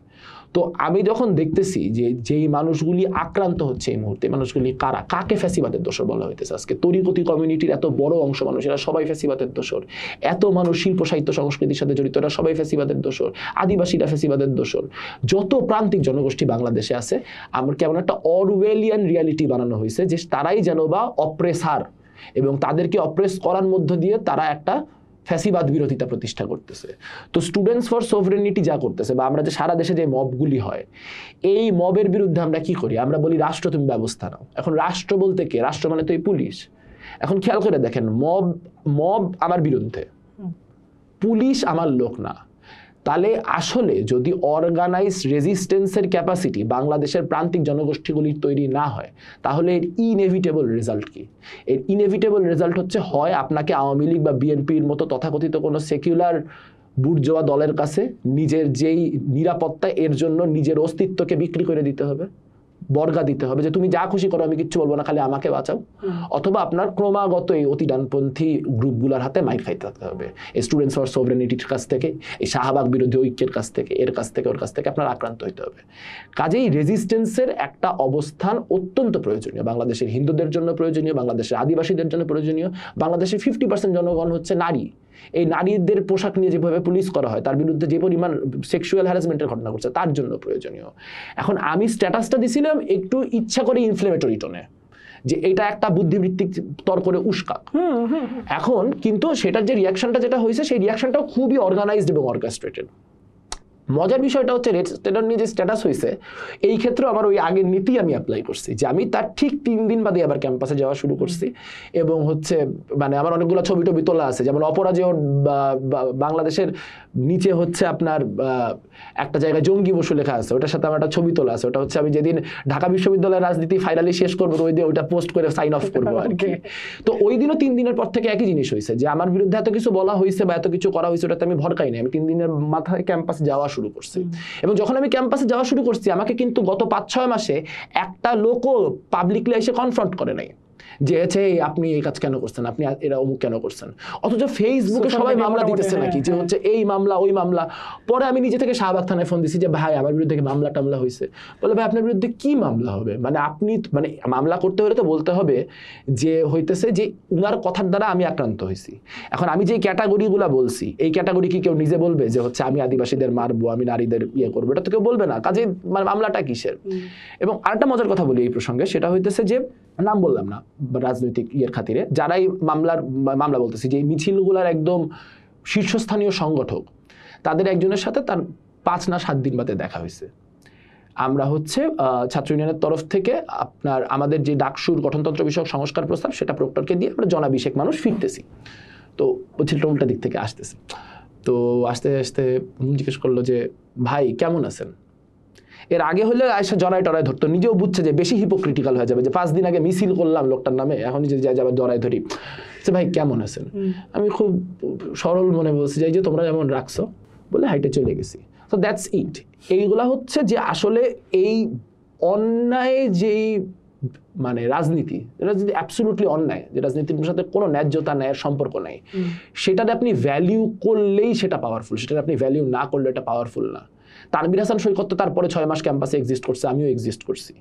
তো আমি যখন দেখতেছি যে যেই মানুষগুলি আক্রান্ত হচ্ছে এই মুহূর্তে, মানুষগুলি কারা, কাকে ফ্যাসিবাদের দোষর বলা হইতেছে আজকে? তরিকতি কমিউনিটির এত বড় অংশ মানুষ, এরা সবাই ফ্যাসিবাদের দোষর। এত মানুষ শিল্প সাহিত্য সংস্কৃতির সাথে জড়িত, এরা সবাই ফ্যাসিবাদের দোষর। আদিবাসীরা ফ্যাসিবাদের দোষর। যত প্রান্তিক জনগোষ্ঠী বাংলাদেশে আছে, আমার কেমন একটা অরওয়েলিয়ান রিয়ালিটি বানানো হয়েছে যে তারাই যেন বা অপ্রেসার, এবং তাদেরকে অপ্রেস করার মধ্য দিয়ে তারা একটা ফ্যাসিবাদ বিরোধিতা প্রতিষ্ঠা করতেছে। তো স্টুডেন্টস ফর সোভরেনিটি যা করতেছে, বা আমরা যে সারা দেশে যে মবগুলি হয়, এই মবের বিরুদ্ধে আমরা কি করি? আমরা বলি রাষ্ট্র তুমি ব্যবস্থা নাও। এখন রাষ্ট্র বলতে কে? রাষ্ট্র মানে তো এই পুলিশ। এখন খেয়াল করে দেখেন, মব আমার বিরুদ্ধে, পুলিশ আমার লোক না। তাহলে আসলে যদি অর্গানাইজড রেজিস্ট্যান্সের ক্যাপাসিটি বাংলাদেশের প্রান্তিক জনগোষ্ঠীগুলির তৈরি না হয়, তাহলে এর ইনএভিটেবল রেজাল্ট কি? এর ইনএভিটেবল রেজাল্ট হচ্ছে হয় আপনাকে আওয়ামী লীগ বা বিএনপির মতো তথাকথিত কোনো সেকুলার বুর্জোয়া দলের কাছে নিজের যেই নিরাপত্তা, এর জন্য নিজের অস্তিত্বকে বিক্রি করে দিতে হবে, বর্গা দিতে হবে যে তুমি যা খুশি করো, আমি কিচ্ছু বলবো না, খালি আমাকে বাঁচাও। অথবা আপনার ক্রমাগত এই অতি ডানপন্থী গ্রুপগুলোর হাতে মাইক খাইতে থাকতে হবে, এই স্টুডেন্টস ফর সোভরেনিটির কাছ থেকে, এই শাহবাগ বিরোধী ঐক্যের কাছ থেকে, এর কাছ থেকে, ওর কাছ থেকে আপনার আক্রান্ত হইতে হবে। কাজেই রেজিস্ট্যান্সের একটা অবস্থান অত্যন্ত প্রয়োজনীয়, বাংলাদেশের হিন্দুদের জন্য প্রয়োজনীয়, বাংলাদেশের আদিবাসীদের জন্য প্রয়োজনীয়। বাংলাদেশের 50% জনগণ হচ্ছে নারী। এই নারীদের পোশাক নিয়ে যেভাবে পুলিশ করা হয়, তার বিরুদ্ধে যে পরিমাণ সেক্সুয়াল হ্যারাসমেন্টের ঘটনা ঘটছে, তার জন্য প্রয়োজনীয়। এখন আমি স্ট্যাটাসটা দিছিলাম একটু ইচ্ছা করে ইনফ্লেমেটরি টোনে, যে এটা একটা বুদ্ধিবৃত্তিক তর করে উস্কাক। এখন কিন্তু সেটার যে রিয়াকশনটা যেটা হয়েছে, সেই রিয়াকশনটাও খুবই অর্গানাইজড এবং অর্কেস্ট্রেটেড। মজার বিষয়টা হচ্ছে রেড স্টেটার নিয়ে যে স্ট্যাটাস হয়েছে, এই ক্ষেত্রে আমার ওই আগের নীতি আমি অ্যাপ্লাই করছি, যে আমি তার ঠিক 3 দিন বাদে আবার ক্যাম্পাসে যাওয়া শুরু করছি। এবং হচ্ছে মানে আমার অনেকগুলো ছবি টবি তোলা আছে, যেমন অপরাজেয় বাংলাদেশের নিচে হচ্ছে আপনার একটা জায়গায় জঙ্গি বসু লেখা আছে, ওটার সাথে আমার একটা ছবি তোলা আছে। ওটা হচ্ছে আমি যেদিন ঢাকা বিশ্ববিদ্যালয়ের রাজনীতি ফাইনালি শেষ করবো, ওই দিন ওইটা পোস্ট করে সাইন অফ করবো আর কি। তো ওই দিনও 3 দিনের পর থেকে একই জিনিস হয়েছে, যে আমার বিরুদ্ধে এত কিছু বলা হয়েছে বা এত কিছু করা হয়েছে, ওটাতে আমি ভরকাই নাই। আমি 3 দিনের মাথায় ক্যাম্পাসে যাওয়া শুরু করছি। এবং যখন আমি ক্যাম্পাসে যাওয়া শুরু করছি, আমাকে কিন্তু গত 5-6 মাসে একটা লোকও পাবলিকলি এসে কনফ্রন্ট করে নাই যে হচ্ছে আপনি এই কাজ কেন করছেন, আপনি এরা অমুক কেন করছেন। অথচ ফেসবুকে সবাই মামলা দিতেছে নাকি, যে হচ্ছে এই মামলা ওই মামলা। পরে আমি নিজে থেকে শাহবাগ থানায় ফোন দিছি যে ভাই আমার বিরুদ্ধে মামলা টামলা হয়েছে। বলে ভাই আপনার বিরুদ্ধে কি মামলা হবে? মানে আপনি মানে মামলা করতে হলে তো বলতে হবে যে হইতেছে যে উনার কথার দ্বারা আমি আক্রান্ত হয়েছি। এখন আমি যে ক্যাটাগরিগুলো বলছি, এই ক্যাটাগরি কি কেউ নিজে বলবে যে হচ্ছে আমি আদিবাসীদের মারবো, আমি নারীদের ইয়ে করবো? এটা তো কেউ বলবে না। কাজে মানে মামলাটা কিসের? এবং আরেকটা মজার কথা বলি এই প্রসঙ্গে, সেটা হইতেছে যে নাম বললাম না রাজনৈতিক ইয়ের খাতিরে, যারাই মামলা বলতেছি, যে মিছিলগুলার একদম শীর্ষস্থানীয় সংগঠক, তাদের একজনের সাথে তার 5 না 7 দিন বাদে দেখা হয়েছে। আমরা হচ্ছে ছাত্র ইউনিয়নের তরফ থেকে আপনার আমাদের যে ডাকসুর গঠনতন্ত্র বিষয়ক সংস্কার প্রস্তাব সেটা প্রক্টরকে দিয়ে আমরা জনাভিষেক মানুষ ফিরতেছি। তো ও ছেলেটা উল্টা দিক থেকে আসতেছে। তো আস্তে আস্তে জিজ্ঞেস করলো যে ভাই কেমন আছেন। এর আগে হলে আয়সা জড়াই টড়াই ধরতো, নিজেও বুঝছে যে বেশি হিপোক্রিটিক্যাল হয়ে যাবে, যে 5 দিন আগে মিছিল করলাম লোকটার নামে, এখন যদি যাই যাবার জড়াই ধরি যে ভাই কেমন আছেন। আমি খুব সরল মনে বলছি যে এই যে তোমরা যেমন রাখছো বলে হাইটে চলে গেছি। তো দ্যাটস ইট। এইগুলা হচ্ছে যে আসলে এই অন্যায় যেই মানে রাজনীতি, এটা যদি অ্যাবসলিউটলি অন্যায়, যে রাজনীতির সাথে কোনো ন্যায্যতা ন্যায়ের সম্পর্ক নাই, সেটাতে আপনি ভ্যালিউ করলেই সেটা পাওয়ারফুল, সেটা আপনি ভ্যালিউ না করলে এটা পাওয়ারফুল না। তানভীর হাসান সৈকত তারপরে 6 মাস ক্যাম্পাসে এক্সিস্ট করছে, আমিও এক্সিস্ট করছি।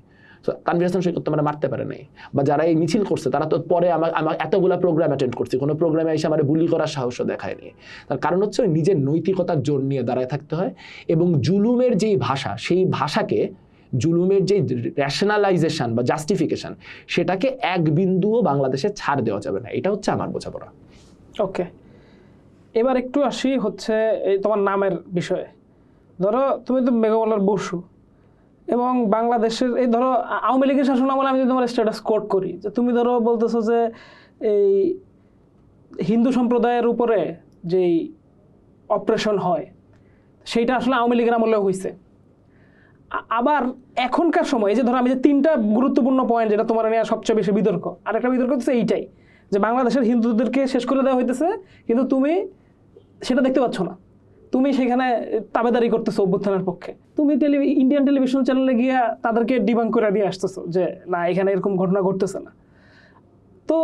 তানভীর হাসান সৈকত তো মারতে পারে নাই, বা যারা এই মিছিল করছে তারা তো পরে আমার এতগুলা প্রোগ্রাম অ্যাটেন্ড করছি, কোনো প্রোগ্রামে এসে আমার বুলি করার সাহসও দেখায়নি। তার কারণ হচ্ছে ওই নিজের নৈতিকতার জোর নিয়ে দাঁড়ায় থাকতে হয়, এবং জুলুমের যেই ভাষা, সেই ভাষাকে, জুলুমের যে র্যাশনালাইজেশন বা জাস্টিফিকেশন, সেটাকে এক বিন্দুও বাংলাদেশে ছাড় দেওয়া যাবে না। এটা হচ্ছে আমার বোঝাপড়া। ওকে, এবার একটু আসি হচ্ছে এই তোমার নামের বিষয়ে। ধরো তুমি তো মেঘমালার বসু, এবং বাংলাদেশের এই ধরো আওয়ামী লীগের শাসন আমলে আমি যদি তোমার স্ট্যাটাস কোট করি, যে তুমি ধরো বলতেছো যে এই হিন্দু সম্প্রদায়ের উপরে যেই অপারেশন হয় সেইটা আসলে আওয়ামী লীগের আমলেও হয়েছে। আবার এখনকার সময় এই যে ধরো আমি যে 3টা গুরুত্বপূর্ণ পয়েন্ট যেটা তোমার নিয়ে সবচেয়ে বেশি বিতর্ক, আর একটা বিতর্ক হচ্ছে এইটাই যে বাংলাদেশের হিন্দুদেরকে শেষ করে দেওয়া হইতেছে, কিন্তু তুমি সেটা দেখতে পাচ্ছ না, তুমি সেখানে তাবেদারি করতেছো অভ্যুত্থানের পক্ষে। তুমি ইন্ডিয়ান টেলিভিশন চ্যানেলে গিয়া তাদেরকে ডিবাঙ্ক করে দিয়ে আসতেছো যে না এখানে এরকম ঘটনা ঘটতেছে না। তো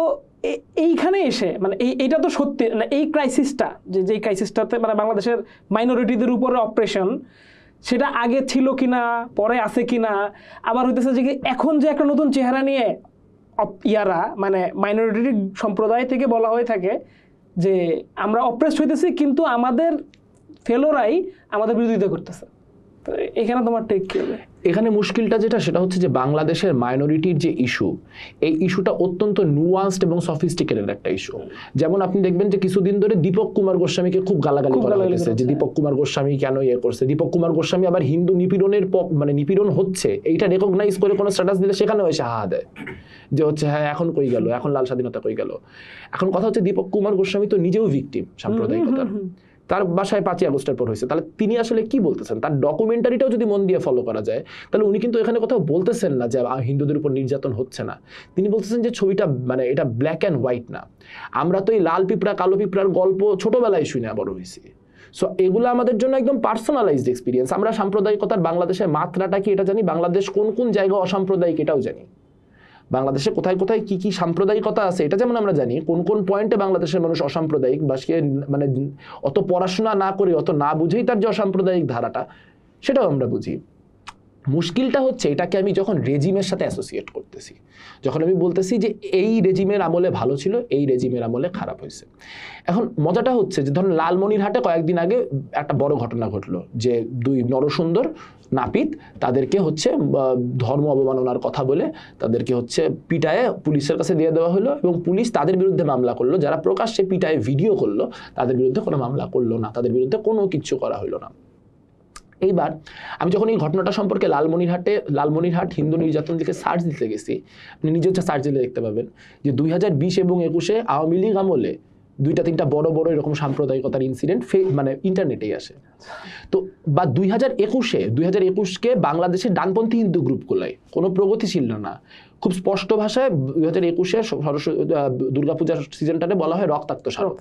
এইখানে এসে মানে এইটা তো সত্যি না, এই ক্রাইসিসটা যেই ক্রাইসিসটাতে মানে বাংলাদেশের মাইনরিটিদের উপরে অপারেশন, সেটা আগে ছিল কিনা, পরে আছে কিনা, আবার হইতেছে যে এখন যে একটা নতুন চেহারা নিয়ে ইয়ারা মানে মাইনরিটি সম্প্রদায় থেকে বলা হয়ে থাকে যে আমরা অপ্রেসড হইতেছি, কিন্তু আমাদের ফেলোরাই আমাদের বিরোধিতা করতেছে। তো এখানে তোমার টেক কি হবে? এখানে মুশকিলটা যেটা, সেটা হচ্ছে যে বাংলাদেশের মাইনরিটির যে ইস্যু, এই ইস্যুটা অত্যন্ত নুয়ান্সড এবং সফিস্টিকেটেড একটা ইস্যু। যেমন আপনি দেখবেন যে কিছুদিন ধরে দীপক কুমার গোস্বামীকে খুব গালাগালি করা হয়েছে, যে দীপক কুমার গোস্বামী কেন ইয়ে করছে। দীপক কুমার গোস্বামী আবার হিন্দু নিপীড়নের মানে নিপীড়ন হচ্ছে এইটা রেকগনাইজ করে কোনো স্ট্যাটাস দিলে সেখানেও এসে হা দেয় যে হচ্ছে হ্যাঁ এখন কই গেল, এখন লাল স্বাধীনতা কই গেল। এখন কথা হচ্ছে দীপক কুমার গোস্বামী তো নিজেও ভিকটিম সাম্প্রদায়িকতার, তার বাসায় 5ই আগস্টের পর হয়েছে। তাহলে তিনি আসলে কি বলতেছেন, তার ডকুমেন্টারিটাও যদি মন দিয়ে ফলো করা যায়, তাহলে উনি কিন্তু এখানে কোথাও বলতেছেন না যে হিন্দুদের উপর নির্যাতন হচ্ছে না। তিনি বলতেছেন যে ছবিটা মানে এটা ব্ল্যাক অ্যান্ড হোয়াইট না। আমরা তো এই লাল পিঁপড়া কালো পিঁপড়ার গল্প ছোটবেলায় শুনে বড় হয়েছি। সো এগুলো আমাদের জন্য একদম পার্সোনালাইজড এক্সপিরিয়েন্স। আমরা সাম্প্রদায়িকতার বাংলাদেশের মাত্রাটা কি এটা জানি, বাংলাদেশ কোন কোন জায়গায় অসাম্প্রদায়িক এটাও জানি, বাংলাদেশে কোথায় কোথায় কি কি সাম্প্রদায়িকতা আছে এটা যেমন আমরা জানি, কোন কোন পয়েন্টে বাংলাদেশের মানুষ অসাম্প্রদায়িক, বা সে মানে অত পড়াশোনা না করে অত না বুঝেই তার যে অসাম্প্রদায়িক ধারাটা সেটাও আমরা বুঝি। মুশকিলটা হচ্ছে এটাকে আমি যখন রেজিমের সাথে অ্যাসোসিয়েট করতেছি, যখন আমি বলতেছি যে এই রেজিমের আমলে ভালো ছিল, এই রেজিমের আমলে খারাপ হয়েছে। এখন মজাটা হচ্ছে যে ধরুন লালমনিরহাটে কয়েকদিন আগে একটা বড় ঘটনা ঘটলো, যে 2 নরসুন্দর নাপিত তাদেরকে হচ্ছে ধর্ম অবমাননার কথা বলে তাদেরকে হচ্ছে পিটায়ে পুলিশের কাছে দিয়ে দেওয়া হলো, এবং পুলিশ তাদের বিরুদ্ধে মামলা করলো। যারা প্রকাশ্যে পিটায়ে ভিডিও করলো তাদের বিরুদ্ধে কোনো মামলা করলো না, তাদের বিরুদ্ধে কোনো কিছু করা হলো না। এইবার আমি যখন এই ঘটনাটা সম্পর্কে লালমনিরহাট হিন্দু নির্যাতন দিকে সার্চ দিতে গেছি, আপনি নিজে হচ্ছে সার্চ দিলে দেখতে পাবেন যে 2020 এবং 21 আওয়ামী লীগ আমলে 2-3টা বড় বড় এরকম সাম্প্রদায়িকতার ইনসিডেন্ট মানে ইন্টারনেটেই আসে। তো বা 2021কে বাংলাদেশের ডানপন্থী হিন্দু গ্রুপগুলোয় কোনো প্রগতিশীল না, খুব স্পষ্ট ভাষায় 2021 দুর্গাপূজার সিজনটাতে বলা হয় রক্তাক্ত স্মারক।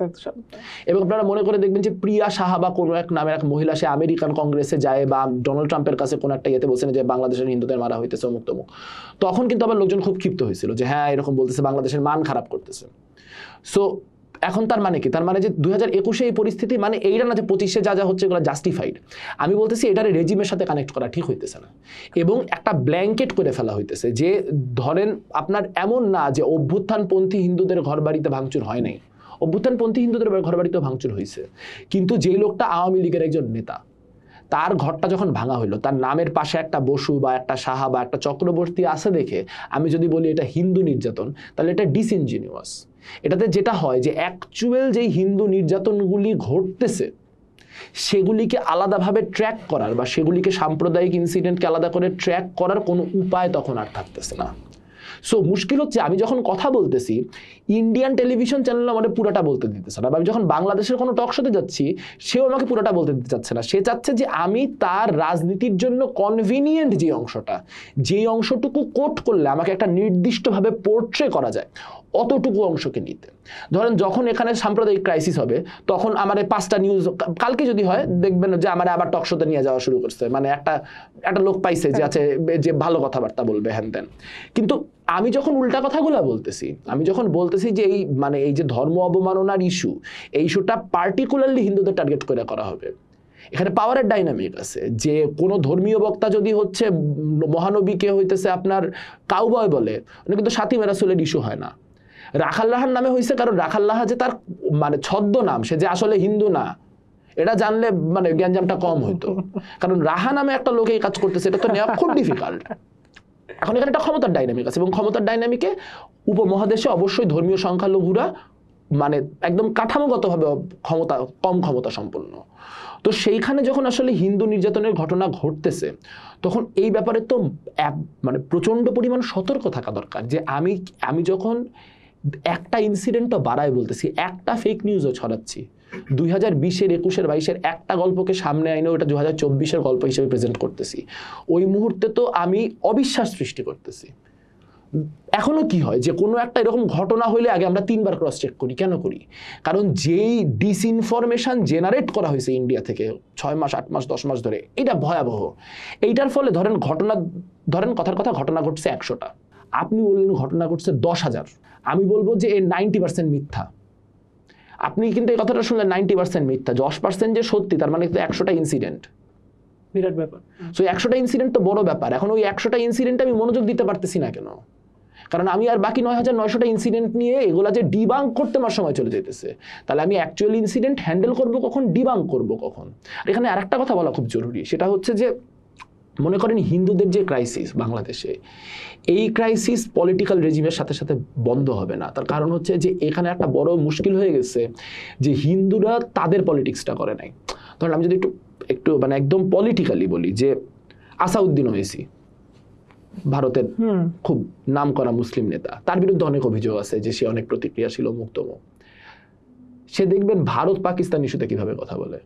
এবং আপনারা মনে করে দেখবেন যে প্রিয়া সাহা বা কোনো এক নামের এক মহিলা সে আমেরিকান কংগ্রেসে যায়, বা ডোনাল্ড ট্রাম্পের কাছে কোনো একটা ইয়েতে বলছেন যে বাংলাদেশের হিন্দুদের মারা হইতেছে অমুক তমুক, তখন কিন্তু আবার লোকজন খুব ক্ষিপ্ত হয়েছিল যে হ্যাঁ এরকম বলতেছে, বাংলাদেশের মান খারাপ করতেছে। সো এখন তার মানে কি, তার মানে যে 2021 এই পরিস্থিতি মানে এইটা না যে 25-এ যা যা হচ্ছে এগুলো জাস্টিফাইড। আমি বলতেছি এটারে রেজিমের সাথে কানেক্ট করা ঠিক হইতেছে না, এবং একটা ব্ল্যাঙ্কেট করে ফেলা হইতেছে যে ধরেন আপনার এমন না যে অভ্যুত্থানপন্থী হিন্দুদের ঘরবাড়িতে ভাঙচুর হয় নাই, অভ্যুত্থানপন্থী হিন্দুদের ঘরবাড়িতেও ভাঙচুর হয়েছে, কিন্তু যেই লোকটা আওয়ামী লীগের একজন নেতা, তার ঘরটা যখন ভাঙা হইলো, তার নামের পাশে একটা বসু বা একটা সাহা বা একটা চক্রবর্তী আছে দেখে আমি যদি বলি এটা হিন্দু নির্যাতন, তাহলে এটা ডিসইনজিনিয়াস। এটাতে যেটা হয় যে অ্যাকচুয়াল যেই হিন্দু নির্যাতনগুলি ঘটতেছে সেগুলিকে আলাদাভাবে ট্র্যাক করার বা সেগুলিকে সাম্প্রদায়িক ইনসিডেন্টকে আলাদা করে ট্র্যাক করার কোনো উপায় তখন আর থাকতেছে না। সো মুশকিল হচ্ছে আমি যখন কথা বলতেছি ইন্ডিয়ান টেলিভিশন চ্যানেল আমাদের পুরোটা বলতে দিতেছে না, বা আমি যখন বাংলাদেশের কোনো টক শোতে যাচ্ছি সেও আমাকে পুরোটা বলতে দিতে চাচ্ছে না। সে চাচ্ছে যে আমি তার রাজনীতির জন্য কনভিনিয়েন্ট যে অংশটা, যেই অংশটুকু কোট করলে আমাকে একটা নির্দিষ্টভাবে পোর্ট্রে করা যায় অতটুকু অংশকে নিতে। ধরেন যখন এখানে সাম্প্রদায়িক ক্রাইসিস হবে তখন আমার 5টা নিউজ কালকে যদি হয় দেখবেন যে আমার আবার টক শোতে নিয়ে যাওয়া শুরু করছে, মানে একটা লোক পাইছে যে আছে যে ভালো কথাবার্তা বলবে হ্যান ত্যান। কিন্তু আমি যখন উল্টা কথাগুলো বলতেছি, আমি যখন বলতেছি যে এই যে ধর্ম অবমাননার এই ইস্যুটা পার্টিকুলারলি হিন্দুদের টার্গেট করে করা হবে, এখানে পাওয়ারের ডাইনামিক আছে। যে কোনো ধর্মীয় বক্তা যদি হচ্ছে মহানবীকে হইতেছে আপনার কাউবয় বলে, উনি কিন্তু সাতিমে রাসূলের ইস্যু হয় না। রাখাল্লাহার নামে হয়েছে কারণ রাখাল্লাহা যে তার মানে ছদ্ম নাম, সে যে আসলে হিন্দু না, এটা জানলে মানে জ্ঞানজামটা কম হইতো। কারণ রাহা নামে একটা লোক এই কাজ করতেছে, এটা তো নেওয়া খুব ডিফিকাল্ট। এখন এখানে একটা ক্ষমতার ডাইনামিক আছে এবং ক্ষমতার ডাইনামিকে উপমহাদেশে অবশ্যই ধর্মীয় সংখ্যালঘুরা মানে একদম কাঠামোগতভাবে কম ক্ষমতা সম্পন্ন। তো সেইখানে যখন আসলে হিন্দু নির্যাতনের ঘটনা ঘটতেছে তখন এই ব্যাপারে তো মানে প্রচন্ড পরিমাণ সতর্ক থাকা দরকার। যে আমি যখন একটা ইনসিডেন্টও বাড়ায় বলতেছি, একটা ফেক নিউজও ছড়াচ্ছি, 2020-এর 21-এর 22-এর একটা গল্পকে সামনে আইনে ওটা 2024-এর গল্প হিসেবে প্রেজেন্ট করতেছি, ওই মুহূর্তে তো আমি অবিশ্বাস সৃষ্টি করতেছি। এখনো কি হয় যে কোনো একটা এরকম ঘটনা হইলে আগে আমরা 3বার ক্রস চেক করি। কেন করি? কারণ যেই ডিসইনফরমেশন জেনারেট করা হয়েছে ইন্ডিয়া থেকে 6 মাস 8 মাস 10 মাস ধরে, এটা ভয়াবহ। এইটার ফলে ধরেন কথার কথা ঘটনা ঘটছে 100টা, আপনি বললেন ঘটনা ঘটছে 10,000, আমি বলবো যে এর 90% মিথ্যা। আপনি কিন্তু এই কথাটা শুনলেন 90% মিথ্যা, 10% যে সত্যি, তার মানে 100টা ইনসিডেন্ট, বিরাট ব্যাপার। সো 100টা ইনসিডেন্ট তো বড় ব্যাপার। এখন ওই 100টা ইনসিডেন্ট আমি মনোযোগ দিতে পারতেছি না কেন? কারণ আমি আর বাকি 9,900টা ইনসিডেন্ট নিয়ে এগুলা যে ডিবাঙ্ক করতে আমার সময় চলে যেতেছে। তাহলে আমি অ্যাকচুয়াল ইনসিডেন্ট হ্যান্ডেল করব কখন, ডিবাঙ্ক করব কখন? আর এখানে আরেকটা কথা বলা খুব জরুরি, সেটা হচ্ছে যে মনে করেন হিন্দুদের যে ক্রাইসিস বাংলাদেশে, এই ক্রাইসিস পলিটিক্যাল রেজিমের সাথে সাথে বন্ধ হবে না। তার কারণ হচ্ছে যে এখানে একটা বড় মুশকিল হয়ে গেছে যে হিন্দুরা তাদের পলিটিক্সটা করে নাই। ধরেন আমি যদি একটু মানে একদম পলিটিক্যালি বলি, যে আসাউদ্দিন ওয়েসি ভারতের খুব নামকরা মুসলিম নেতা, তার বিরুদ্ধে অনেক অভিযোগ আছে যে সে অনেক প্রতিক্রিয়াশীল মুক্তম। সে দেখবেন ভারত পাকিস্তান ইস্যুতে কিভাবে কথা বলে,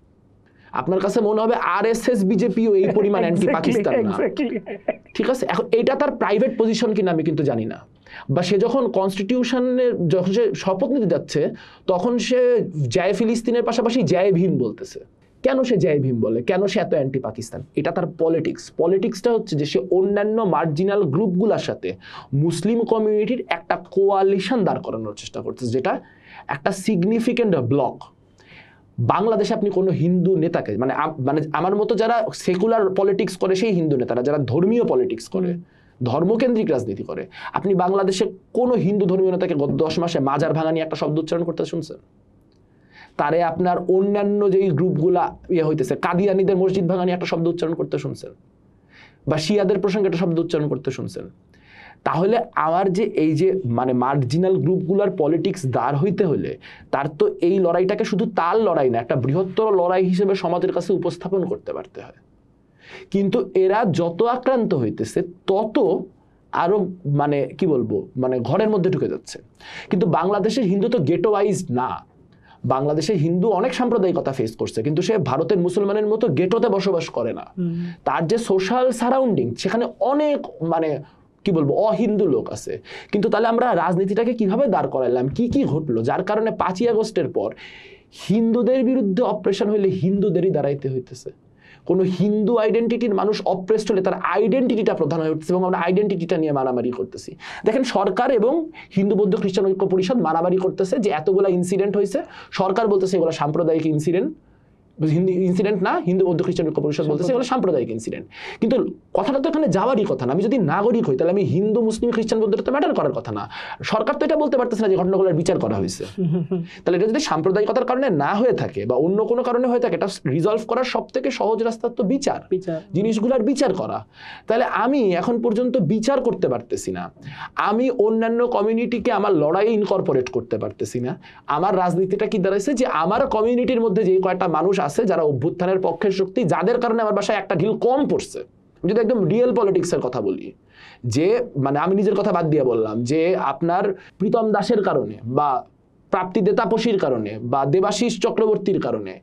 আপনার কাছে মনে হবে আরএসএস বিজেপিও এই পরিমাণ অ্যান্টি পাকিস্তান না। ঠিক আছে, এখন এটা তার প্রাইভেট পজিশন কিনা আমি কিন্তু জানি না। বা সে যখন কনস্টিটিউশনের যখন সে শপথ নিতে যাচ্ছে তখন সে জয় ফিলিস্তিনের পাশাপাশি জয় ভীম বলতেছে। কেন সে জয় ভীম বলে, কেন সে এত অ্যান্টি পাকিস্তান? এটা তার পলিটিক্সটা হচ্ছে যে সে অন্যান্য মার্জিনাল গ্রুপগুলোর সাথে মুসলিম কমিউনিটির একটা কোয়ালিশন দাঁড় করানোর চেষ্টা করতেছে, যেটা একটা সিগনিফিকেন্ট ব্লক। বাংলাদেশে আপনি কোনো হিন্দু নেতাকে মানে আমার মতো যারা সেকুলার পলিটিক্স করে সেই হিন্দু নেতারা যারা ধর্মীয় পলিটিক্স করে, ধর্মকেন্দ্রিক রাজনীতি করে, আপনি বাংলাদেশে কোনো হিন্দু ধর্মীয় নেতাকে গত 10 মাসে মাজার ভাঙা নিয়ে একটা শব্দ উচ্চারণ করতে শুনছেন? তারে আপনার অন্যান্য যেই গ্রুপগুলা হইতেছে কাদিয়ানীদের মসজিদ ভাঙা নিয়ে একটা শব্দ উচ্চারণ করতে শুনছেন? বা শিয়াদের প্রসঙ্গে একটা শব্দ উচ্চারণ করতে শুনছেন? তাহলে আমার যে এই যে মানে মার্জিনাল গ্রুপগুলোর পলিটিক্স দাঁড় হইতে হলে তার তো এই লড়াইটাকে শুধু তার লড়াই না, একটা বৃহত্তর লড়াই হিসেবে সমাজের কাছে উপস্থাপন করতে পারতে হয়। কিন্তু এরা যত আক্রান্ত হইতেছে তত আরো মানে কি বলবো মানে ঘরের মধ্যে ঢুকে যাচ্ছে। কিন্তু বাংলাদেশের হিন্দু তো গেটোয়াইজড না। বাংলাদেশের হিন্দু অনেক সাম্প্রদায়িকতা ফেস করছে, কিন্তু সে ভারতের মুসলমানের মতো গেটোতে বসবাস করে না। তার যে সোশ্যাল সারাউন্ডিং সেখানে অনেক মানে কি বলবো অহিন্দু লোক আছে। কিন্তু তাহলে আমরা রাজনীতিটাকে কিভাবে দাঁড় করাইলাম, কি কি ঘটলো যার কারণে 5ই আগস্টের পর হিন্দুদের বিরুদ্ধে অপারেশন হইলে হিন্দুদেরই দাঁড়াইতে হইতেছে। কোনো হিন্দু আইডেন্টিটির মানুষ অপ্রেসড হলে তার আইডেন্টিটিটা প্রধান হয়ে উঠছে এবং আমরা আইডেন্টিটিটা নিয়ে মারামারি করতেছি। দেখেন সরকার এবং হিন্দু বৌদ্ধ খ্রিস্টান ঐক্য পরিষদ মারামারি করতেছে যে এতগুলা ইনসিডেন্ট হয়েছে, সরকার বলতেছে এগুলো সাম্প্রদায়িক ইনসিডেন্ট, ইনসিডেন্ট না, হিন্দু বৌদ্ধ খ্রিস্টান ঐক্য পরিষদ বলতেছে এগুলো সাম্প্রদায়িক ইনসিডেন্ট। কিন্তু কথাটা তো এখানে যাওয়ারই কথা না। আমি যদি নাগরিক হই তাহলে আমি হিন্দু মুসলিম খ্রিস্টান বৌদ্ধ তো ম্যাটার করার কথা না। সরকার তো এটা বলতে পারতেছে না যে ঘটনাগুলোর বিচার করা হয়েছে। তাহলে এটা যদি সাম্প্রদায়িকতার কারণে না হয়ে থাকে বা অন্য কোনো কারণে হয়ে থাকে, এটা রিজলভ করার সব থেকে সহজ রাস্তা তো বিচার, জিনিসগুলোর বিচার করা। তাহলে আমি এখন পর্যন্ত বিচার করতে পারতেছি না, আমি অন্যান্য কমিউনিটিকে আমার লড়াই ইনকর্পোরেট করতে পারতেছি না। আমার রাজনীতিটা কি দাঁড়াইছে যে আমার কমিউনিটির মধ্যে যে কয়েকটা মানুষ আছে যারা অভ্যুত্থানের পক্ষের শক্তি, যাদের কারণে আমার বাসায় একটা ঢিল কম পড়ছে। যদি একদম রিয়েল পলিটিক্সের কথা বলি, যে মানে আমি নিজের কথা বাদ দিয়ে বললাম যে আপনার প্রীতম দাসের কারণে বা প্রাপ্তিদে তাপসীর কারণে বা দেবাশিস চক্রবর্তীর কারণে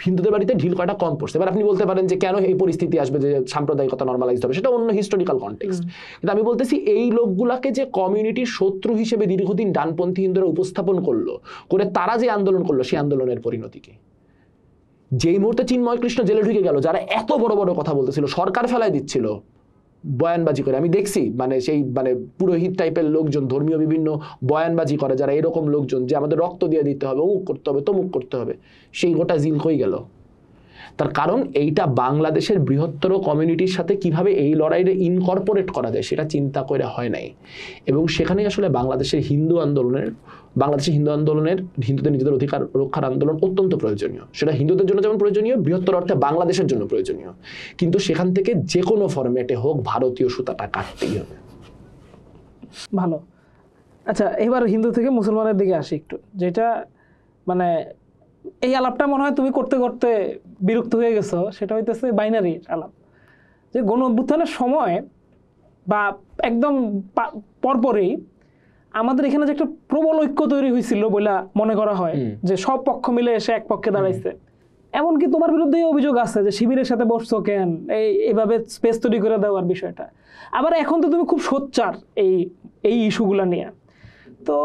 হিন্দুদের বাড়িতে ঢিল কয়টা কম পড়ছে। এবার আপনি বলতে পারেন যে কেন এই পরিস্থিতি আসবে যে সাম্প্রদায়িকতা নর্মালাইজ হবে, সেটা অন্য হিস্টোরিক্যাল কনটেক্সট। কিন্তু আমি বলতেছি এই লোকগুলাকে যে কমিউনিটির শত্রু হিসেবে দীর্ঘদিন ডানপন্থী হিন্দুরা উপস্থাপন করলো, করে তারা যে আন্দোলন করলো, সেই আন্দোলনের পরিণতি কি? যেই মুহূর্তে চিন্ময় কৃষ্ণ জেলে ঢুকে গেল, যারা এত বড় বড় কথা বলতেছিল, সরকার ফেলায় দিচ্ছিল বয়ানবাজি করে, আমি দেখছি মানে সেই মানে পুরোহিত টাইপের লোকজন, ধর্মীয় বিভিন্ন বয়ানবাজি করে যারা এরকম লোকজন, যে আমাদের রক্ত দিয়ে দিতে হবে, অমুক করতে হবে, তমুক করতে হবে, সেই গোটা জিল কই গেল? তার কারণ এইটা বাংলাদেশের বৃহত্তর কমিউনিটির সাথে কিভাবে এই লড়াইয়ে ইনকর্পোরেট করা যায় সেটা চিন্তা করে হয় নাই। এবং সেখানেই আসলে বাংলাদেশের হিন্দু আন্দোলনের হিন্দুদের নিজেদের অধিকার রক্ষার আন্দোলন অত্যন্ত প্রয়োজনীয়। সেটা হিন্দুদের জন্য যেমন প্রয়োজনীয়, বৃহত্তর অর্থে বাংলাদেশের জন্য প্রয়োজনীয়। কিন্তু সেখান থেকে যে কোনো ফরম্যাটে হোক ভারতীয় সুতাটা কাটতেই হবে। ভালো। আচ্ছা, এবার হিন্দু থেকে মুসলমানের দিকে আসি একটু, যেটা মানে এই আলাপটা মনে হয় তুমি করতে করতে বিরক্ত হয়ে গেছো। সেটা হইতেছে বাইনারির আলাপ, যে গণ অভ্যুত্থানের সময় বা একদম পরপরই আমাদের এখানে যে একটা প্রবল ঐক্য তৈরি হয়েছিল বলে মনে করা হয়, যে সব পক্ষ মিলে এসে এক পক্ষে দাঁড়াইছে। এমনকি তোমার বিরুদ্ধে অভিযোগ আছে যে শিবিরের সাথে বসছো কেন, এইভাবে স্পেস তৈরি করে দেওয়ার বিষয়টা। আবার এখন তো তুমি খুব সোচ্চার এই ইস্যুগুলো নিয়ে। তো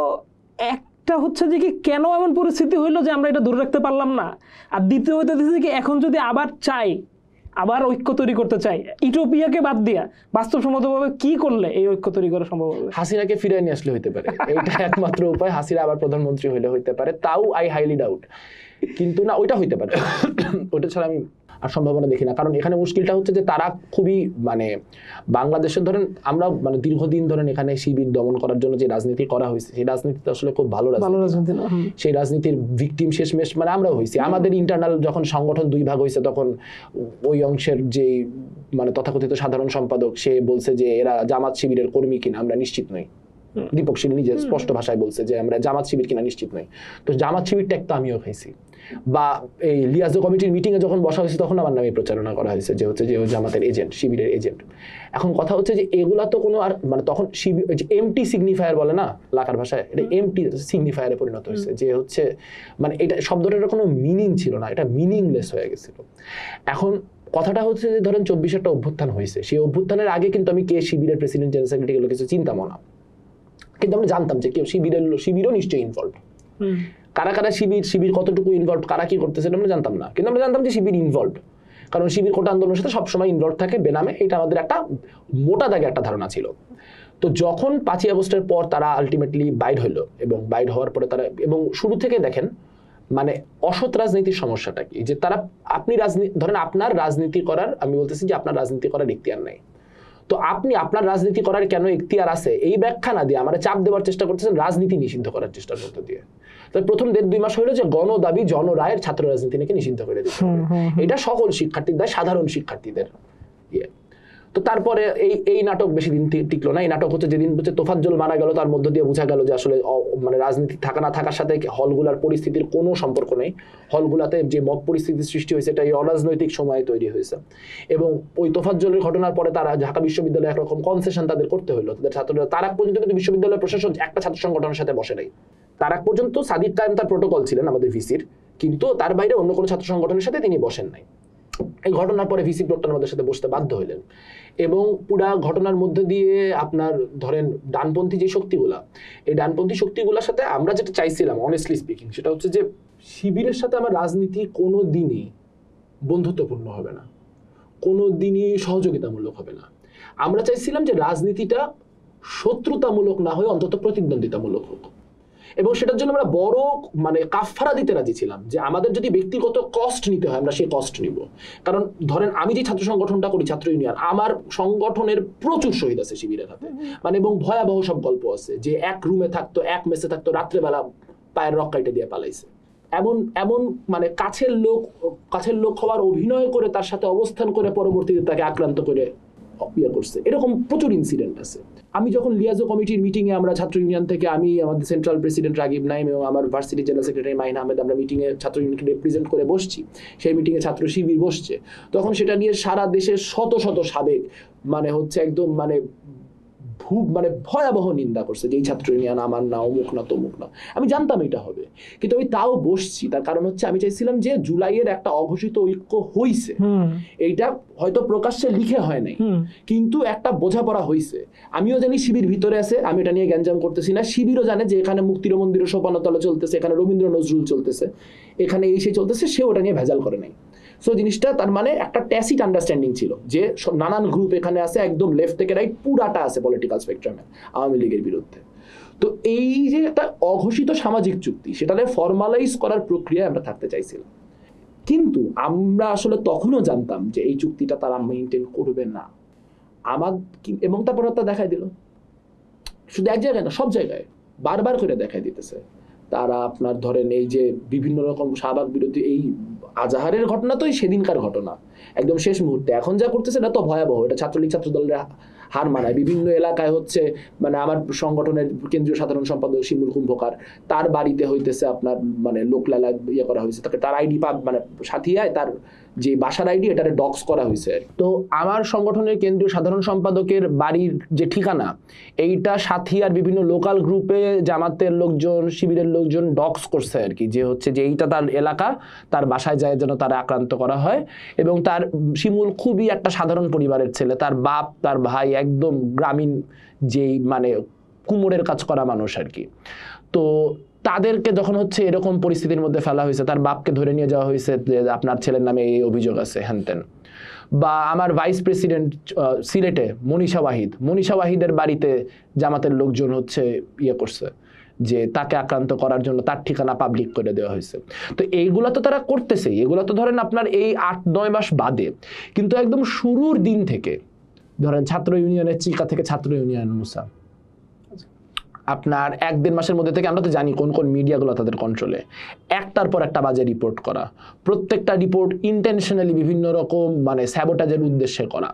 একটা হচ্ছে যে কি কেন এমন পরিস্থিতি হইলো যে আমরা এটা ধরে রাখতে পারলাম না, আর দ্বিতীয় হইতেছে কি এখন যদি আবার ঐক্য তৈরি করতে চাই, ইউটোপিয়াকে বাদ দিয়া বাস্তবসম্মতভাবে কি করলে এই ঐক্য তৈরি করা সম্ভব হবে? হাসিনাকে ফিরিয়ে নিয়ে আসলে হইতে পারে, এইটা একমাত্র উপায়। হাসিনা আবার প্রধানমন্ত্রী হইতে পারে, তাও আই হাইলি ডাউট। কিন্তু না, ওইটা হইতে পারে, ওইটা ছাড়া আমি আর সম্ভাবনা দেখি না। কারণ এখানে মুশকিলটা হচ্ছে যে তারা খুবই মানে বাংলাদেশের ধরেন আমরা মানে দীর্ঘদিন ধরেন এখানে শিবির দমন করার জন্য যে রাজনীতি করা হয়েছে, সেই রাজনীতিতে আসলে খুব ভালো রাজনীতি না। সেই রাজনীতির ভিকটিম শেষমেশ মানে আমরাও হয়েছি। আমাদের ইন্টারনাল যখন সংগঠন দুই ভাগ হয়েছে, তখন ওই অংশের যে মানে তথাকথিত সাধারণ সম্পাদক, সে বলছে যে এরা জামাত শিবিরের কর্মী কিনা আমরা নিশ্চিত নই। দীপক শীল নিজে স্পষ্ট ভাষায় বলছে যে আমরা জামাত শিবির কিনা নিশ্চিত নই। তো জামাত শিবির ট্যাগ তো আমিও খাইছি। বা এই লিয়াজো কমিটির মিটিংয়ে যখন বসা হয়েছে, তখন আমার নামে প্রচারণা করা হয়েছে যে হচ্ছে যে জামাতের এজেন্ট, শিবিরের এজেন্ট। এখন কথা হচ্ছে যে এগুলা তো কোনো আর মানে তখন শিবির এমটি সিগনিফায়ার বলে না লাকার ভাষায়, এটা এমটি সিগনিফায়ারে পরিণত হয়েছে, যে হচ্ছে মানে এটা শব্দটার কোনো মিনিং ছিল না, এটা মিনিংলেস হয়ে গেছিল। এখন কথাটা হচ্ছে যে ধরেন 24 একটা অভ্যুত্থান হয়েছে, সেই অভ্যুত্থানের আগে কিন্তু আমি কে শিবিরের প্রেসিডেন্ট, জেনারেল সেক্রেটারি এগুলো কিছু চিন্তাম না। কিন্তু আমরা জানতাম যে কেউ শিবিরও নিশ্চয়ই ইনভলভ। কারা কারা শিবির কতটুকু ইনভলভ, কারা কি করতেছে আমরা জানতাম না, কিন্তু আমরা জানতাম যে শিবির ইনভলভ। কারণ শিবির কোটা আন্দোলনের সাথে সবসময় ইনভলভ থাকে বেনামে, এটা আমাদের একটা মোটা দাগে একটা ধারণা ছিল। তো যখন 5ই আগস্টের পর তারা আলটিমেটলি বাইর হইলো, এবং বাইর হওয়ার পরে তারা এবং শুরু থেকে দেখেন মানে অসৎ রাজনীতির সমস্যাটা কি, যে তারা আপনি ধরেন আপনার রাজনীতি করার, আমি বলতেছি যে আপনার রাজনীতি করার ইখতিয়ার নাই। তো আপনি আপনার রাজনীতি করার কেন ইখতিয়ার আছে এই ব্যাখ্যা না দিয়ে আমার চাপ দেওয়ার চেষ্টা করতেছেন রাজনীতি নিষিদ্ধ করার চেষ্টা করতে দিয়ে। তো প্রথম 1.5-2 মাস হলো যে গণদাবি জনরায়ের ছাত্র রাজনীতি নাকি নিষিদ্ধ করে দিতে হবে, এটা সকল শিক্ষার্থীদের, সাধারণ শিক্ষার্থীদের ইয়ে। তো তারপরে এই নাটক বেশি দিন টিকলো না। এই নাটক হচ্ছে যেদিন হচ্ছে তোফাজ্জল মারা গেল, তার মধ্য দিয়ে বোঝা গেল যে আসলে মানে রাজনীতি থাকা না থাকার সাথে হলগুলার পরিস্থিতির কোনো সম্পর্ক নেই। হলগুলাতে যে মব পরিস্থিতির সৃষ্টি হয়েছে এটা এই অরাজনৈতিক সময়ে তৈরি হয়েছে। এবং ওই তোফাজ্জলের ঘটনার পরে তারা ঢাকা বিশ্ববিদ্যালয়ে একরকম কনসেশন তাদের করতে হলো তাদের ছাত্ররা। তার আগ পর্যন্ত কিন্তু বিশ্ববিদ্যালয়ের প্রশাসন একটা ছাত্র সংগঠনের সাথে বসে নাই। তার আগ পর্যন্ত সাদিক কায়েম তার প্রোটোকল ছিলেন আমাদের ভিসির, কিন্তু তার বাইরে অন্য কোনো ছাত্র সংগঠনের সাথে তিনি বসেন নাই। এই ঘটনার পরে ভিসি প্রক্টর আমাদের সাথে বসতে বাধ্য হইলেন। এবং পুরা ঘটনার মধ্যে দিয়ে আপনার ধরেন ডানপন্থী যে শক্তিগুলা, এই ডানপন্থী শক্তিগুলোর সাথে আমরা যেটা চাইছিলাম অনেস্টলি স্পিকিং, সেটা হচ্ছে যে শিবিরের সাথে আমার রাজনীতি কোনো দিনই বন্ধুত্বপূর্ণ হবে না, কোনো দিনই সহযোগিতামূলক হবে না। আমরা চাইছিলাম যে রাজনীতিটা শত্রুতামূলক না হয়ে অন্তত প্রতিদ্বন্দ্বিতামূলক হোক। এবং সেটার জন্য আমরা বড় মানে কাফারা দিতে রাজি ছিলাম, যে আমাদের যদি ব্যক্তিগত কষ্ট নিতে হয় আমরা সেই কষ্ট নিব। কারণ ধরেন আমি যে ছাত্র সংগঠনটা করি, ছাত্র ইউনিয়ন, আমার সংগঠনের প্রচুর শহীদ আছে শিবিরের হাতে, মানে এবং ভয়াবহ সব গল্প আছে যে এক রুমে থাকতো, এক মেসে থাকতো, রাত্রেবেলা পায়ের রক কাইটে দিয়ে পালাইছে। এমন মানে কাছের লোক হওয়ার অভিনয় করে তার সাথে অবস্থান করে পরবর্তীতে তাকে আক্রান্ত করে ইয়ে করছে, এরকম প্রচুর ইনসিডেন্ট আছে। আমি যখন লিয়াজো কমিটির মিটিংয়ে আমরা ছাত্র ইউনিয়ন থেকে আমি আমাদের সেন্ট্রাল প্রেসিডেন্ট রাগিব নাইম এবং আমার varsity general secretary mine Ahmed আমরা মিটিংয়ে ছাত্র ইউনিয়নকে রিপ্রেজেন্ট করে বসছি, সেই মিটিংয়ে ছাত্র শিবির বসছে, তখন সেটা নিয়ে সারা দেশের শত শত সাবেক মানে হচ্ছে একদম মানে ভয়াবহ নিন্দা করছে যে এই ছাত্র ইউনিয়ন আমার না, অমুক না, তমুক না। আমি জানতাম এটা হবে, কিন্তু আমি তাও বসছি। তার কারণ হচ্ছে আমি চাইছিলাম যে জুলাইয়ের একটা অঘোষিত ঐক্য হইছে, এইটা হয়তো প্রকাশ্যে লিখে হয় নাই, কিন্তু একটা বোঝাপড়া হইছে। আমিও জানি শিবির ভিতরে আছে, আমি এটা নিয়ে গ্যাঞ্জাম করতেছি না। শিবিরও জানে যে এখানে মুক্তির মন্দির সোপানতলা চলতেছে, এখানে রবীন্দ্র নজরুল চলতেছে, এখানে এই সেই চলতেছে, সে ওটা নিয়ে ভেজাল করে নাই। সো জিনিসটা তার মানে একটা ট্যাসিট আন্ডারস্ট্যান্ডিং ছিল যে নানান গ্রুপ এখানে আছে, একদম লেফট থেকে রাইট পুরাটা আছে পলিটিক্যাল স্পেকট্রামে আওয়ামী লীগের বিরুদ্ধে। তো এই যে একটা অঘোষিত সামাজিক চুক্তি, সেটাকে ফর্মালাইজ করার প্রক্রিয়ায় আমরা থাকতে চাইছিলাম, কিন্তু আমরা আসলে তখনও জানতাম যে এই চুক্তিটা তারা মেইনটেইন করবে না। এবং তারপর তা দেখাই দিল, শুধু এক জায়গায় না, সব জায়গায় বারবার করে দেখাই দিতেছে। তারা আপনার ধরেন এই যে বিভিন্ন রকম শাহবাগ বিরোধী এই আজাহারের ঘটনা তো সেদিনকার ঘটনা, একদম শেষ মুহূর্তে এখন যা করতেছে এটা তো ভয়াবহ। এটা ছাত্রলীগ ছাত্র দলের হার মানায়। বিভিন্ন এলাকায় হচ্ছে মানে আমার সংগঠনের কেন্দ্রীয় সাধারণ সম্পাদক শিমুল কুম্ভকার, তার বাড়িতে হইতেছে আপনার মানে লোকলালা ইয়ে করা হয়েছে, তাকে তার আইডি মানে সাথিয়ায় তার যে বাসার আইডি এটারে ডক্স করা হয়েছে। তো আমার সংগঠনের কেন্দ্রীয় সাধারণ সম্পাদকের বাড়ির যে ঠিকানা, এইটা সাথিয়ার বিভিন্ন লোকাল গ্রুপে জামাতের লোকজন, শিবিরের লোকজন ডক্স করছে আর কি, যে হচ্ছে যে এইটা তার এলাকা, তার বাসায় যায় যেন তারা আক্রান্ত করা হয়। এবং তার শিমুল খুবই একটা সাধারণ পরিবারের ছেলে, তার বাপ তার ভাই একদম গ্রামীণ যেই মানে কুমোরের কাজ করা মানুষ আর কি। তো তাদেরকে যখন হচ্ছে এরকম পরিস্থিতির মধ্যে ফেলা হয়েছে, তার বাপকে ধরে নিয়ে যাওয়া হয়েছে যে আপনার ছেলের নামে এই অভিযোগ আছে হ্যানতেন। বা আমার ভাইস প্রেসিডেন্ট সিলেটে মনীষা ওয়াহিদের বাড়িতে জামাতের লোকজন হচ্ছে ইয়ে করছে যে তাকে আক্রান্ত করার জন্য তার ঠিকানা পাবলিক করে দেওয়া হয়েছে। তো এইগুলো তো তারা করতেছেই, এগুলো তো ধরেন আপনার এই 8-9 মাস বাদে, কিন্তু একদম শুরুর দিন থেকে ধরেন ছাত্র ইউনিয়নের চিকা থেকে ছাত্র ইউনিয়ন মুসা, আপনার 1-1.5 মাসের মধ্যে থেকে আমরা তো জানি কোন কোন মিডিয়াগুলো তাদের কন্ট্রোলে, একটার পর একটা বাজে রিপোর্ট করা, প্রত্যেকটা রিপোর্ট ইন্টেনশনালি বিভিন্ন রকম মানে স্যাবোটাজের উদ্দেশ্যে করা,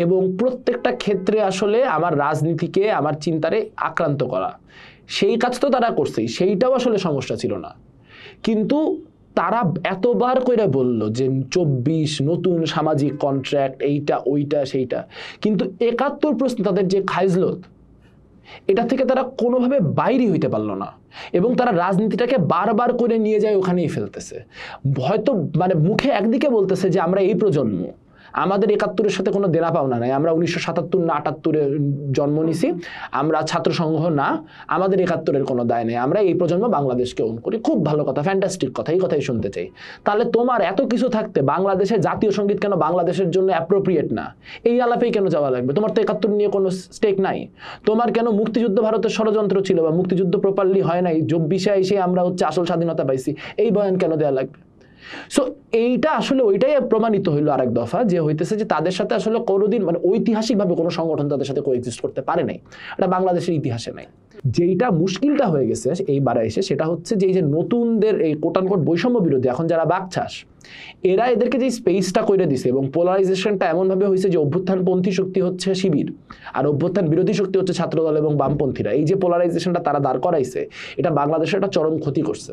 এবং প্রত্যেকটা ক্ষেত্রে আসলে আমার রাজনীতিকে আমার চিন্তারে আক্রান্ত করা। সেই কাজ তো তারা করছেই, সেইটাও আসলে সমস্যা ছিল না। কিন্তু তারা এতবার করে বলল যে 24 নতুন সামাজিক কন্ট্রাক্ট, এইটা ওইটা সেইটা, কিন্তু 71 প্রশ্ন তাদের যে খাইজলত, এটা থেকে তারা কোনোভাবে বাইরে হইতে পারলো না। এবং তারা রাজনীতিটাকে বারবার করে নিয়ে যায় ওখানেই ফেলতেছে। হয়তো মানে মুখে একদিকে বলতেছে যে আমরা এই প্রজন্ম, আমাদের 71-এর সাথে কোনো দেনা পাওনা নাই, আমরা 1977 না 78-এ জন্ম নিছি, আমরা ছাত্র সংঘ না, আমাদের 71-এর কোনো দায় নেই, আমরা এই প্রজন্ম বাংলাদেশকে ওন করি। খুব ভালো কথা, ফ্যান্টাস্টিক কথা, এই কথাই শুনতে চাই। তাহলে তোমার এত কিছু থাকতে বাংলাদেশের জাতীয় সঙ্গীত কেন বাংলাদেশের জন্য অ্যাপ্রোপ্রিয়েট না, এই আলাপেই কেন যাওয়া লাগবে? তোমার তো 71 নিয়ে কোনো স্টেক নাই। তোমার কেন মুক্তিযুদ্ধ ভারতের ষড়যন্ত্র ছিল বা মুক্তিযুদ্ধ প্রপারলি হয় নাই, 24-এ এসে আমরা হচ্ছে আসল স্বাধীনতা পাইছি, এই বয়ান কেন দেওয়া লাগবে? সো এইটা আসলে ওইটাই প্রমাণিত হইলো আরেক দফা, যে হইতেছে যে তাদের সাথে আসলে কোনোদিন মানে ঐতিহাসিকভাবে কোনো সংগঠন তাদের সাথে কোএক্সিস্ট করতে পারে নাই, এটা বাংলাদেশের ইতিহাসে নাই। যেইটা মুশকিলটা হয়ে গেছে এইবারে এসে, সেটা হচ্ছে যে এই যে নতুনদের এই কোটানকোট বৈষম্য বিরোধী এখন যারা বাকচাষ, এরা এদেরকে যে স্পেসটা করে দিছে এবং পোলারাইজেশনটা এমনভাবে হয়েছে যে অভ্যুত্থানপন্থী শক্তি হচ্ছে শিবির আর অভ্যুত্থান বিরোধী শক্তি হচ্ছে ছাত্রদল এবং বামপন্থীরা, এই যে পোলারাইজেশনটা তারা দাঁড় করাইছে, এটা বাংলাদেশের একটা চরম ক্ষতি করছে।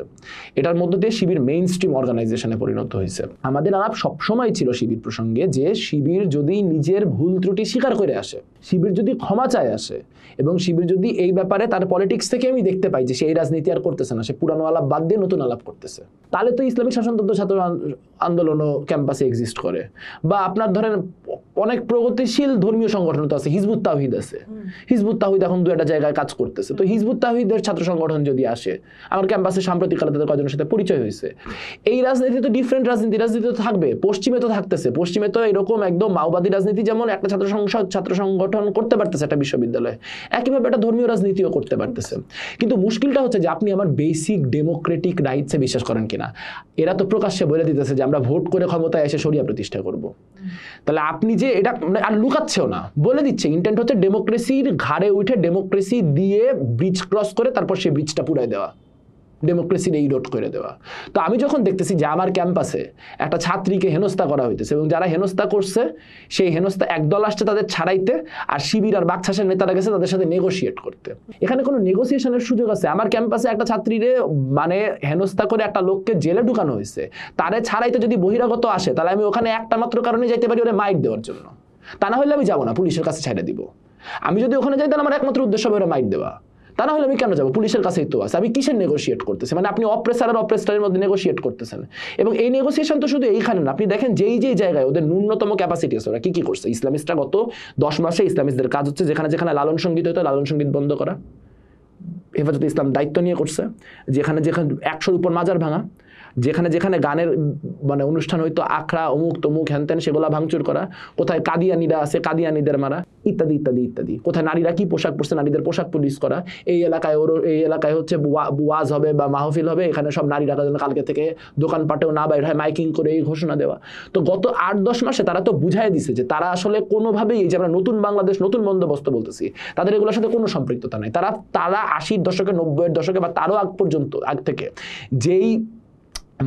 এটার মধ্যে দিয়ে শিবির মেইন স্ট্রিম অর্গানাইজেশনে পরিণত হয়েছে। আমাদের আলাপ সবসময় ছিল শিবির প্রসঙ্গে যে শিবির যদি নিজের ভুল ত্রুটি স্বীকার করে আসে, শিবির যদি ক্ষমা চায় আসে, এবং শিবির যদি এই ব্যাপারে তার পলিটিক্স থেকে আমি দেখতে পাই যে সেই রাজনীতি আর করতেছে না, সে পুরানো আলাপ বাদ দিয়ে নতুন আলাপ করতেছে, তাহলে তো ইসলামিক শাসনতন্ত্র ছাত্র আন্দোলনও ক্যাম্পাসে এক্সিস্ট করে। বা আপনার ধরেন অনেক প্রগতিশীল ধর্মীয় সংগঠন তো আছে, হিজবুত তাওহীদ আছে, হিজবুত তাওহীদ এখন 2-একটা জায়গায় কাজ করতেছে। তো হিজবুত তাওহীদের ছাত্র সংগঠন যদি আসে, আমার ক্যাম্পাসে সাম্প্রতিককালে তাদের কয়েকজনের সাথে পরিচয় হয়েছে। এই রাজনীতি তো ডিফারেন্ট রাজনীতি তো থাকবে, পশ্চিমে তো থাকতেছে, পশ্চিমে তো এরকম একদম মাওবাদী রাজনীতি যেমন একটা ছাত্র সংগঠন করতে পারতেছে একটা বিশ্ববিদ্যালয়ে, একইভাবে একটা ধর্মীয় রাজনীতিও করতে পারতেছে। কিন্তু মুশকিলটা হচ্ছে যে আপনি আমার বেসিক ডেমোক্রেটিক রাইটসে বিশ্বাস করেন কিনা। এরা তো প্রকাশ্যে বলে দিতেছে যে আমরা ভোট করে ক্ষমতায় এসে শরিয়া প্রতিষ্ঠা করব। তাহলে আপনি যে এটা আর লুকাচ্ছেও না, বলে দিচ্ছে ইন্টেন্ট হচ্ছে ডেমোক্রেসির ঘাড়ে উঠে ডেমোক্রেসি দিয়ে ব্রিজ ক্রস করে তারপর সেই ব্রিজটা পুরাই দেওয়া। ডেমোক্রেসির এই রোড করে দেওয়া। তো আমি যখন দেখতেছি যে আমার ক্যাম্পাসে একটা ছাত্রীকে হেনস্থা করা হইতেছে এবং যারা হেনস্থা করছে সেই হেনস্থা একদল আসছে তাদের ছাড়াইতে, আর শিবির আর বাকছাসের নেতারা গেছে তাদের সাথে নেগোশিয়েট করতে। এখানে কোনো নেগোসিয়েশনের সুযোগ আছে? আমার ক্যাম্পাসে একটা ছাত্রীরে মানে হেনস্থা করে একটা লোককে জেলে ঢুকানো হয়েছে, তারে ছাড়াইতে যদি বহিরাগত আসে তাহলে আমি ওখানে একটা মাত্র কারণে যাইতে পারি, ওরে মাইক দেওয়ার জন্য। তা না হলে আমি যাবো না, পুলিশের কাছে ছেড়ে দিব। আমি যদি ওখানে যাই তাহলে আমার একমাত্র উদ্দেশ্য হবে ওরা মাইক দেওয়া। তা না হলে আমি কেন যাবো? পুলিশের কাছেই তো আছে। আমি কিসের নেগোশিয়েট করতেছি? মানে আপনি অপ্রেসার আর অপ্রেসারের মধ্যে নেগোশিয়েট করতেছেন। এবং এই নেগোসিয়েশন তো শুধু এইখানে না, আপনি দেখেন যেই জায়গায় ওদের ন্যূনতম ক্যাপাসিটি আছে ওরা কি করছে। ইসলামিস্টরা গত 10 মাসে ইসলামিস্টদের কাজ হচ্ছে যেখানে যেখানে লালন সঙ্গীত হতো লালন সঙ্গীত বন্ধ করা। হেফাজতে ইসলাম দায়িত্ব নিয়ে করছে, যেখানে যেখানে 100-র উপর মাজার ভাঙা, যেখানে যেখানে গানের মানে অনুষ্ঠান হইতো আখড়া অমুক তমুক হ্যানত্যান সেগুলা ভাঙচুর করা, কোথায় কাদিয়ানিরা আছে কাদিয়ানিদের মারা, ইত্যাদি ইত্যাদি ইত্যাদি। কোথায় নারীরা কি পোশাক পরছে নারীদের পোশাক পুলিশ করা। এই এলাকায় হচ্ছে ওয়াজ হবে বা মাহফিল হবে, এখানে সব নারীরা কালকে থেকে দোকানপাটেও না বাইর হয়, মাইকিং করে এই ঘোষণা দেওয়া। তো গত 8-10 মাসে তারা তো বুঝাই দিছে যে তারা আসলে কোনোভাবেই এই যে আমরা নতুন বাংলাদেশ নতুন বন্দোবস্ত বলতেছি তাদের এগুলোর সাথে কোনো সম্পৃক্ততা নাই। তারা 80-র দশকে 90-এর দশকে বা তারও আগ থেকে যেই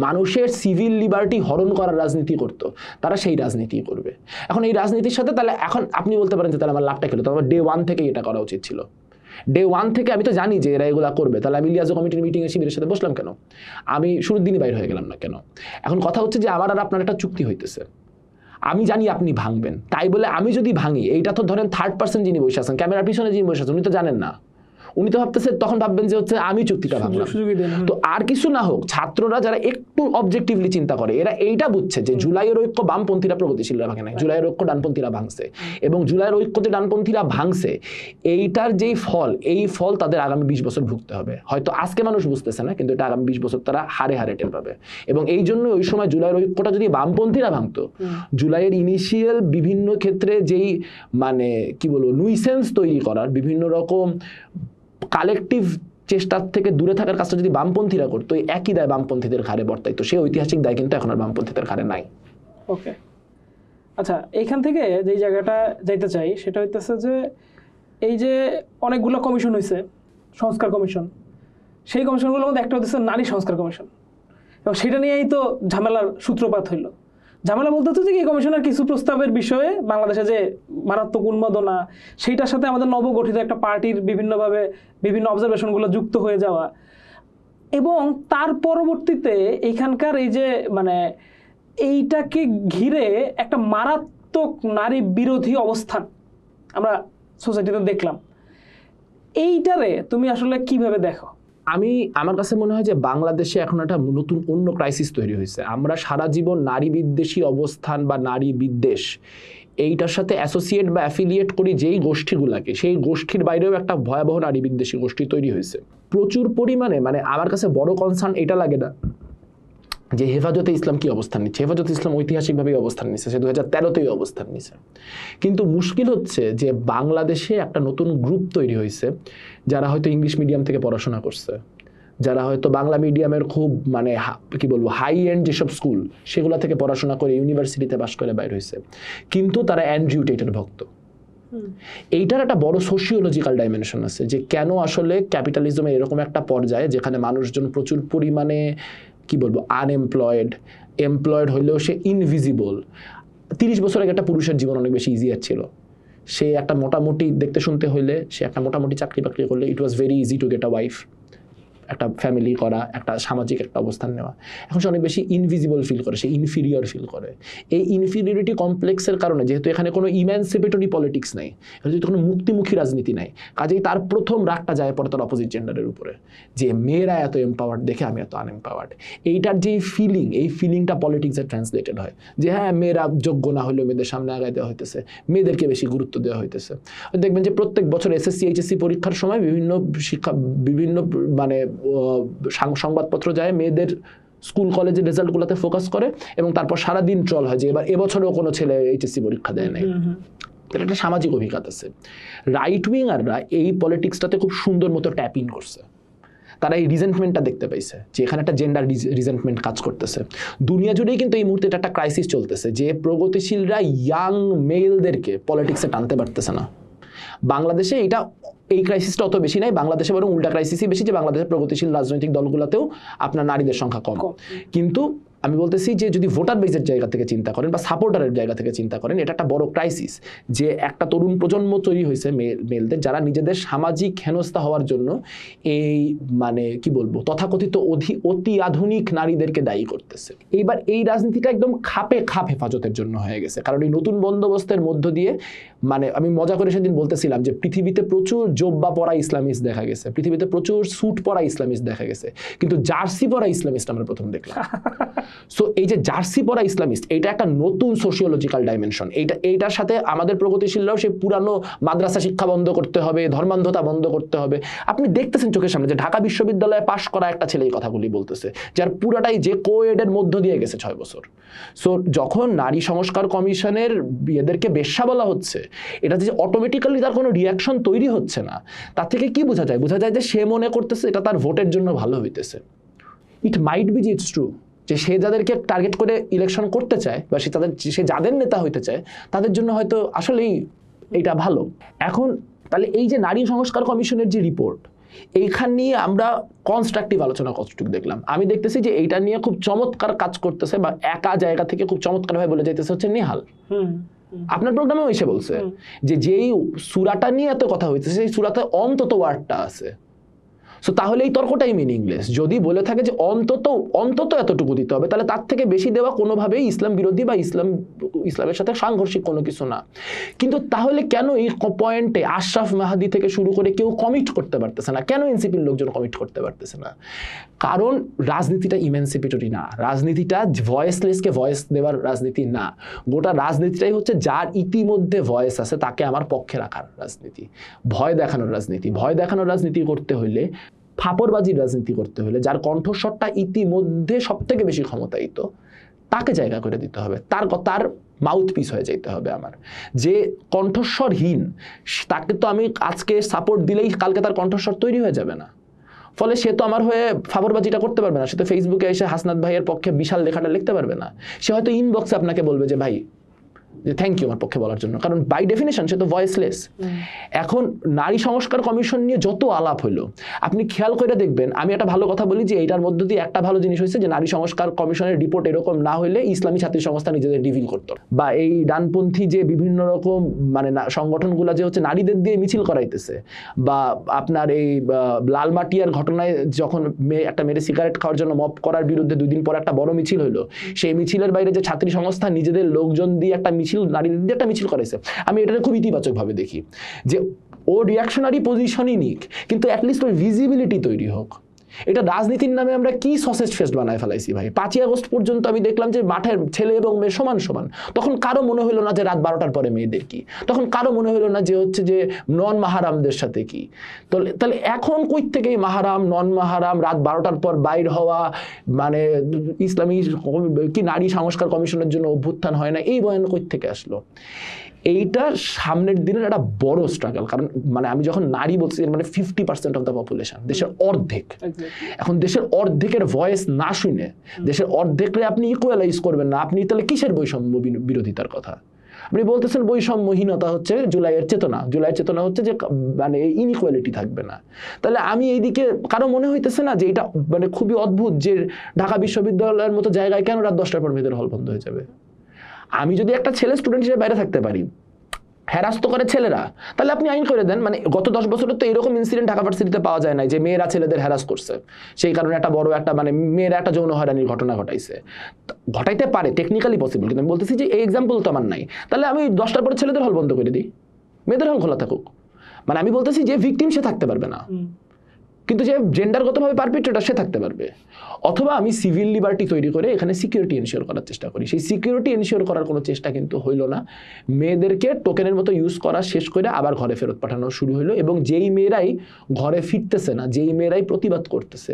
মানুষের সিভিল লিবার্টি হরণ করার রাজনীতি করতো তারা সেই রাজনীতি করবে। এখন এই রাজনীতির সাথে তাহলে এখন আপনি বলতে পারেন যে তাহলে আমার লাভটা খেলো, তাহলে ডে 1 থেকে এটা করা উচিত ছিল। ডে 1 থেকে আমি তো জানি যে এরা এগুলা করবে, তাহলে আমি লিয়াজো কমিটির মিটিংয়ে শিবিরের সাথে বসলাম কেন? আমি শুরুর দিনই বাইর হয়ে গেলাম না কেন? এখন কথা হচ্ছে যে আমার আর আপনার একটা চুক্তি হইতেছে, আমি জানি আপনি ভাঙবেন, তাই বলে আমি যদি ভাঙি, এইটা তো ধরেন থার্ড পার্সন যিনি বসে আছেন, ক্যামেরার পিছনে যিনি বসে আছেন উনি তো জানেন না, উনি তো ভাবতেছে তখন ভাববেন যে হচ্ছে আমি চুক্তিটা ভাঙলাম। তো আর কিছু না হোক, ছাত্ররা যারা একটু অবজেক্টিভলি চিন্তা করে এরা এইটা বুঝছে যে জুলাইয়ের ঐক্য বামপন্থীরা প্রগতিশীলরা ভাঙে নাই, জুলাইয়ের ঐক্য ডানপন্থীরা ভাঙছে, এবং জুলাইয়ের ঐক্যতে ডানপন্থীরা ভাঙছে এইটার যেই ফল, এই ফল তাদের আগামী 20 বছর ভুগতে হবে। হয়তো আজকে মানুষ বুঝতেছে না, কিন্তু এটা আগামী 20 বছর তারা হারে হারে টের পাবে। এবং এই জন্য ওই সময় জুলাইয়ের ঐক্যটা যদি বামপন্থীরা ভাঙতো, জুলাইয়ের ইনিশিয়াল বিভিন্ন ক্ষেত্রে যেই মানে কি বলবো নুইসেন্স তৈরি করার বিভিন্ন রকম কালেকটিভ চেষ্টার থেকে দূরে থাকার কাজটা যদি বামপন্থীরা করতো, এই একই দায় বামপন্থীদের ঘাড়ে বর্তাইতো। সেই ঐতিহাসিক দায় কিন্তু এখন আর বামপন্থীদের ঘাড়ে নাই। ওকে, আচ্ছা, এইখান থেকে যে জায়গাটা যাইতে চাই সেটা হইতেছে যে এই যে অনেকগুলো কমিশন হয়েছে, সংস্কার কমিশন, সেই কমিশনগুলোর মধ্যে একটা হচ্ছে নারী সংস্কার কমিশন, এবং সেটা নিয়েই তো ঝামেলার সূত্রপাত হইল। ঝামেলা বলতে হচ্ছে যে এই কমিশনের কিছু প্রস্তাবের বিষয়ে বাংলাদেশে যে মারাত্মক উন্মাদনা, সেইটার সাথে আমাদের নবগঠিত একটা পার্টির বিভিন্নভাবে বিভিন্ন অবজারভেশনগুলো যুক্ত হয়ে যাওয়া, এবং তার পরবর্তীতে এইখানকার এই যে মানে এইটাকে ঘিরে একটা মারাত্মক নারী বিরোধী অবস্থান আমরা সোসাইটিতে দেখলাম। এইটারে তুমি আসলে কিভাবে দেখো? আমার কাছে মনে হয় যে বাংলাদেশে এখন একটা নতুন অন্য ক্রাইসিস তৈরি হয়েছে। আমরা সারা জীবন নারী বিদ্বেষী অবস্থান বা নারী বিদ্বেষ এইটার সাথে অ্যাসোসিয়েট বা অ্যাফিলিয়েট করি যেই গোষ্ঠীগুলোকে, সেই গোষ্ঠীর বাইরেও একটা ভয়াবহ নারী বিদ্বেষী গোষ্ঠী তৈরি হয়েছে প্রচুর পরিমাণে। মানে আমার কাছে বড় কনসার্ন এটা লাগে না যে হেফাজতে ইসলাম কি অবস্থান নিচ্ছে। হেফাজতে ইসলাম ঐতিহাসিকভাবেই অবস্থান নিচ্ছে, সে 2013তেই অবস্থান নিচ্ছে। কিন্তু মুশকিল হচ্ছে যে বাংলাদেশে একটা নতুন গ্রুপ তৈরি হয়েছে যারা হয়তো ইংলিশ মিডিয়াম থেকে পড়াশোনা করছে, যারা হয়তো বাংলা মিডিয়ামের খুব মানে কি বলবো হাই এন্ড যেসব স্কুল সেগুলো থেকে পড়াশোনা করে ইউনিভার্সিটিতে পাশ করে বাইর হয়েছে, কিন্তু তারা অ্যান্ড্রিউ টেটের ভক্ত। এইটার একটা বড় সোশিওলজিক্যাল ডাইমেনশন আছে যে কেন আসলে ক্যাপিটালিজমের এরকম একটা পর্যায়ে যেখানে মানুষজন প্রচুর পরিমাণে কি বলবো আনএমপ্লয়েড, এমপ্লয়েড হইলেও সে ইনভিজিবল। 30 বছর আগে একটা পুরুষের জীবন অনেক বেশি ইজিয়ার ছিল। সে একটা মোটামুটি দেখতে শুনতে হইলে, সে একটা মোটামুটি চাকরি বাকরি করলে it was very easy to get a wife, একটা ফ্যামিলি করা, একটা সামাজিক একটা অবস্থান নেওয়া। এখন সে অনেক বেশি ইনভিজিবল ফিল করে, সে ইনফিরিয়র ফিল করে। এই ইনফিরিয়রিটি কমপ্লেক্সের কারণে, যেহেতু এখানে কোনো ইম্যানসিপেটরি পলিটিক্স নাই, যেহেতু কোনো মুক্তিমুখী রাজনীতি নাই, কাজেই তার প্রথম রাগটা যায় পরে তার অপোজিট জেন্ডারের উপরে, যে মেয়েরা এত এম্পাওয়ার্ড দেখে আমি এত আনএম্পাওয়ার্ড। এইটার যে ফিলিং, এই ফিলিংটা পলিটিক্সে ট্রান্সলেটেড হয় যে হ্যাঁ মেয়েরা যোগ্য না হলেও মেয়েদের সামনে আগায় দেওয়া হইতেছে, মেয়েদেরকে বেশি গুরুত্ব দেওয়া হইতেছে। দেখবেন যে প্রত্যেক বছর এসএসসি এইচএসসি পরীক্ষার সময় বিভিন্ন মানে সংবাদপত্র যায় মেয়েদের স্কুল কলেজের রেজাল্টগুলোতে ফোকাস করে, এবং তারপর সারাদিন ট্রল হয় যে এবার এবছরেও কোনো ছেলে এইচএসসি পরীক্ষা দেয় নাই। এটা একটা সামাজিক অভিজ্ঞতা আছে। রাইট উইঙ্গাররা এই পলিটিক্সটাতে খুব সুন্দর মতো ট্যাপ ইন করছে। তারা এই রিজেন্টমেন্টটা দেখতে পাইছে যে এখানে একটা জেন্ডার রিজেন্টমেন্ট কাজ করতেছে। দুনিয়া জুড়েই কিন্তু এই মুহূর্তে একটা ক্রাইসিস চলতেছে যে প্রগতিশীলরা ইয়াং মেলদেরকে পলিটিক্সে টানতে পারতেছে না। বাংলাদেশে এই ক্রাইসিসটা অত বেশি নাই, বাংলাদেশে বরং উল্টা ক্রাইসিসই বেশি, যে বাংলাদেশের প্রগতিশীল রাজনৈতিক দলগুলোতেও আপনার নারীদের সংখ্যা কম। কিন্তু আমি বলতেছি যে যদি ভোটার বেসের জায়গা থেকে চিন্তা করেন বা সাপোর্টারের জায়গা থেকে চিন্তা করেন, এটা একটা বড় ক্রাইসিস যে একটা তরুণ প্রজন্ম তৈরি হয়েছে মেলদের, যারা নিজেদের সামাজিক হেনস্থা হওয়ার জন্য এই মানে কি বলবো তথাকথিত অতি আধুনিক নারীদেরকে দায়ী করতেছে। এইবার এই রাজনীতিটা একদম খাপে খাপ হেফাজতের জন্য হয়ে গেছে, কারণ এই নতুন বন্দোবস্তের মধ্য দিয়ে মানে আমি মজা করে সেদিন বলতেছিলাম যে পৃথিবীতে প্রচুর জোব্বা পরা ইসলামিস্ট দেখা গেছে, পৃথিবীতে প্রচুর স্যুট পরা ইসলামিস্ট দেখা গেছে, কিন্তু জার্সি পরা ইসলামিস্ট আমরা প্রথম দেখলাম। সো এই যে জার্সি পরা ইসলামিস্ট, এটা একটা নতুন সোশিওলজিক্যাল ডাইমেনশন। এইটার সাথে আমাদের প্রগতিশীলরাও সেই পুরানো মাদ্রাসা শিক্ষা বন্ধ করতে হবে, ধর্মান্ধতা বন্ধ করতে হবে। আপনি দেখতেছেন চোখের সামনে যে ঢাকা বিশ্ববিদ্যালয়ে পাশ করা একটা ছেলে এই কথাগুলি বলতেছে, যার পুরাটাই যে কোয়েডের মধ্য দিয়ে গেছে 6 বছর। সো যখন নারী সংস্কার কমিশনের এদেরকে বেশ্যা বলা হচ্ছে, এটা যে অটোমেটিক্যালি তার কোনো রিয়াকশন তৈরি হচ্ছে না, তার থেকে কি বোঝা যায়? বোঝা যায় যে সে মনে করতেছে এটা তার ভোটের জন্য ভালো হইতেছে। ইট মাইট বি যে ইটস ট্রু যে সে যাদেরকে টার্গেট করে ইলেকশন করতে চায় বা সে যাদের নেতা হইতে চায় তাদের জন্য হয়তো আসলেই এটা ভালো। এখন তাহলে এই যে নারী সংস্কার কমিশনের যে রিপোর্ট, এইখান নিয়ে আমরা কনস্ট্রাকটিভ আলোচনা কতটুকু দেখলাম? আমি দেখতেছি যে এইটা নিয়ে খুব চমৎকার কাজ করতেছে বা একা জায়গা থেকে খুব চমৎকারভাবে বলে যাইতেছে হচ্ছে নেহাল। আপনার প্রোগ্রামেও এসে বলছে যে যেই সূরাটা নিয়ে এত কথা হইতেছে সেই সূরাতে অন্তত ওয়ার্ডটা আছে। সো তাহলে এই তর্কটাই মিনিংলেস। যদি বলে থাকে যে অন্তত এতটুকু দিতে হবে, তাহলে তার থেকে বেশি দেওয়া কোনোভাবেই ইসলাম বিরোধী বা ইসলামের সাথে সাংঘর্ষিক কোনো কিছু না। কিন্তু তাহলে কেন এই পয়েন্টে আশরাফ মাহাদি থেকে শুরু করে কেউ কমিট করতে পারতেছে না? কেন এনসিপির লোকজন কমিট করতে পারতেছে না? কারণ রাজনীতিটা ইমেনসিপেটরি না, রাজনীতিটা ভয়েসলেসকে ভয়েস দেওয়ার রাজনীতি না। গোটা রাজনীতিটাই হচ্ছে যার ইতিমধ্যে ভয়েস আছে তাকে আমার পক্ষে রাখার রাজনীতি, ভয় দেখানোর রাজনীতি। ভয় দেখানোর রাজনীতি করতে হইলে, ফাপড়বাজির রাজনীতি করতে হলে, যার কণ্ঠস্বরটা ইতিমধ্যে সব থেকে বেশি ক্ষমতায়িত তাকে জায়গা করে দিতে হবে, তার মাউথ পিস হয়ে যেতে হবে আমার। যে কণ্ঠস্বরহীন তাকে তো আমি আজকে সাপোর্ট দিলেই কালকে তার কণ্ঠস্বর তৈরি হয়ে যাবে না, ফলে সে তো আমার হয়ে ফাপড়বাজিটা করতে পারবে না। সে তো ফেসবুকে এসে হাসনাত ভাইয়ের পক্ষে বিশাল লেখাটা লিখতে পারবে না। সে হয়তো ইনবক্সে আপনাকে বলবে যে ভাই যে থ্যাংক ইউ আমার পক্ষে বলার জন্য, কারণ বাই ডেফিনেশন সে তো ভয়েসলেস। এখন নারী সংস্কার কমিশন নিয়ে যত আলাপ হলো, আপনি খেয়াল করে দেখবেন, আমি একটা ভালো কথা বলি যে এইটার মধ্য দিয়ে একটা ভালো জিনিস হয়েছে যে নারী সংস্কার কমিশনের রিপোর্ট এরকম না হলে ইসলামী ছাত্রী সংস্থা নিজেদের রিভিল করতো, বা এই ডানপন্থী যে বিভিন্ন রকম মানে সংগঠনগুলো যে হচ্ছে নারীদের দিয়ে মিছিল করাইতেছে, বা আপনার এই লালমাটিয়ার ঘটনায় যখন একটা মেয়ের সিগারেট খাওয়ার জন্য মব করার বিরুদ্ধে 2 দিন পর একটা বড় মিছিল হলো, সেই মিছিলের বাইরে যে ছাত্রী সংস্থা নিজেদের লোকজন দিয়ে একটা নারীদের দিয়ে একটা মিছিল করেছে, আমি এটা খুব ইতিবাচক ভাবে দেখি যে ও রিয়াকশনারি পজিশনই নিক, কিন্তু অ্যাটলিস্ট ওই ভিজিবিলিটি তৈরি হোক। এটা রাজনীতির নামে আমরা কি সসেজ ফেস্ট বানায় ফেলাইছি ভাই। 5ই আগস্ট পর্যন্ত আমি দেখলাম যে মাঠের ছেলে এবং মেয়ে সমান সমান, তখন কারো মনে হলো না যে রাত 12টার পরে মেয়েদের কি, তখন কারো মনে হলো না যে হচ্ছে যে নন মাহারামদের সাথে কি। তাহলে এখন কই থেকে মাহারাম নন মাহারাম রাত 12টার পর বাইর হওয়া, মানে ইসলামী কি নারী সংস্কার কমিশনের জন্য অভ্যুত্থান হয় না, এই বয়ান কই থেকে আসলো? এইটা সামনের দিনের একটা বড় স্ট্রাগল। কারণ মানে আমি যখন নারী বলছি মানে 50% অফ দ্য পপুলেশন, দেশের অর্ধেক। এখন দেশের অর্ধেকের ভয়েস না শুনে দেশের অর্ধেকরে আপনি ইকুয়ালাইজ করবেন না, আপনি তাহলে কিসের বৈষম্য বিরোধিতার কথা? আপনি বলতেছেন বৈষম্যহীনতা হচ্ছে জুলাইয়ের চেতনা হচ্ছে যে মানে ইনইকুয়ালিটি থাকবে না। তাহলে আমি এইদিকে কারো মনে হইতেছে না যে এটা মানে খুবই অদ্ভুত যে ঢাকা বিশ্ববিদ্যালয়ের মতো জায়গায় কেন রাত 10টার পর মেয়েদের হল বন্ধ হয়ে যাবে? আমি যদি একটা ছেলে স্টুডেন্ট হিসেবে বাইরে থাকতে পারি, হ্যারাস তো করে ছেলেরা, তাহলে আপনি আইন করে দেন। মানে গত 10 বছরে তো এরকম ইনসিডেন্ট ঢাকা ভার্সিটিতে পাওয়া যায় না যে মেয়েরা ছেলেদের হ্যারাস করছে, সেই কারণে একটা বড় একটা মানে মেয়েরা একটা যৌন হয়রানির ঘটনা ঘটাইতে পারে, টেকনিক্যালি পসিবল। কিন্তু আমি বলতেছি যে এই এক্সাম্পল তো আমার নাই, তাহলে আমি 10টার পরে ছেলেদের হল বন্ধ করে দিই, মেয়েদের হল খোলা থাকুক। মানে আমি বলতেছি যে ভিকটিম সে থাকতে পারবে না, কিন্তু যে জেন্ডারগতভাবে পারপিট্রেটর সে থাকতে পারবে। অথবা আমি সিভিল লিবার্টি তৈরি করে এখানে সিকিউরিটি এনশিওর করার চেষ্টা করি। সেই সিকিউরিটি এনশিওর করার কোনো চেষ্টা কিন্তু হইল না। মেয়েদেরকে টোকেনের মতো ইউজ করা শেষ করে আবার ঘরে ফেরত পাঠানো শুরু হলো, এবং যেই মেয়েরাই ঘরে ফিরতেছে না, যেই মেয়েরাই প্রতিবাদ করতেছে,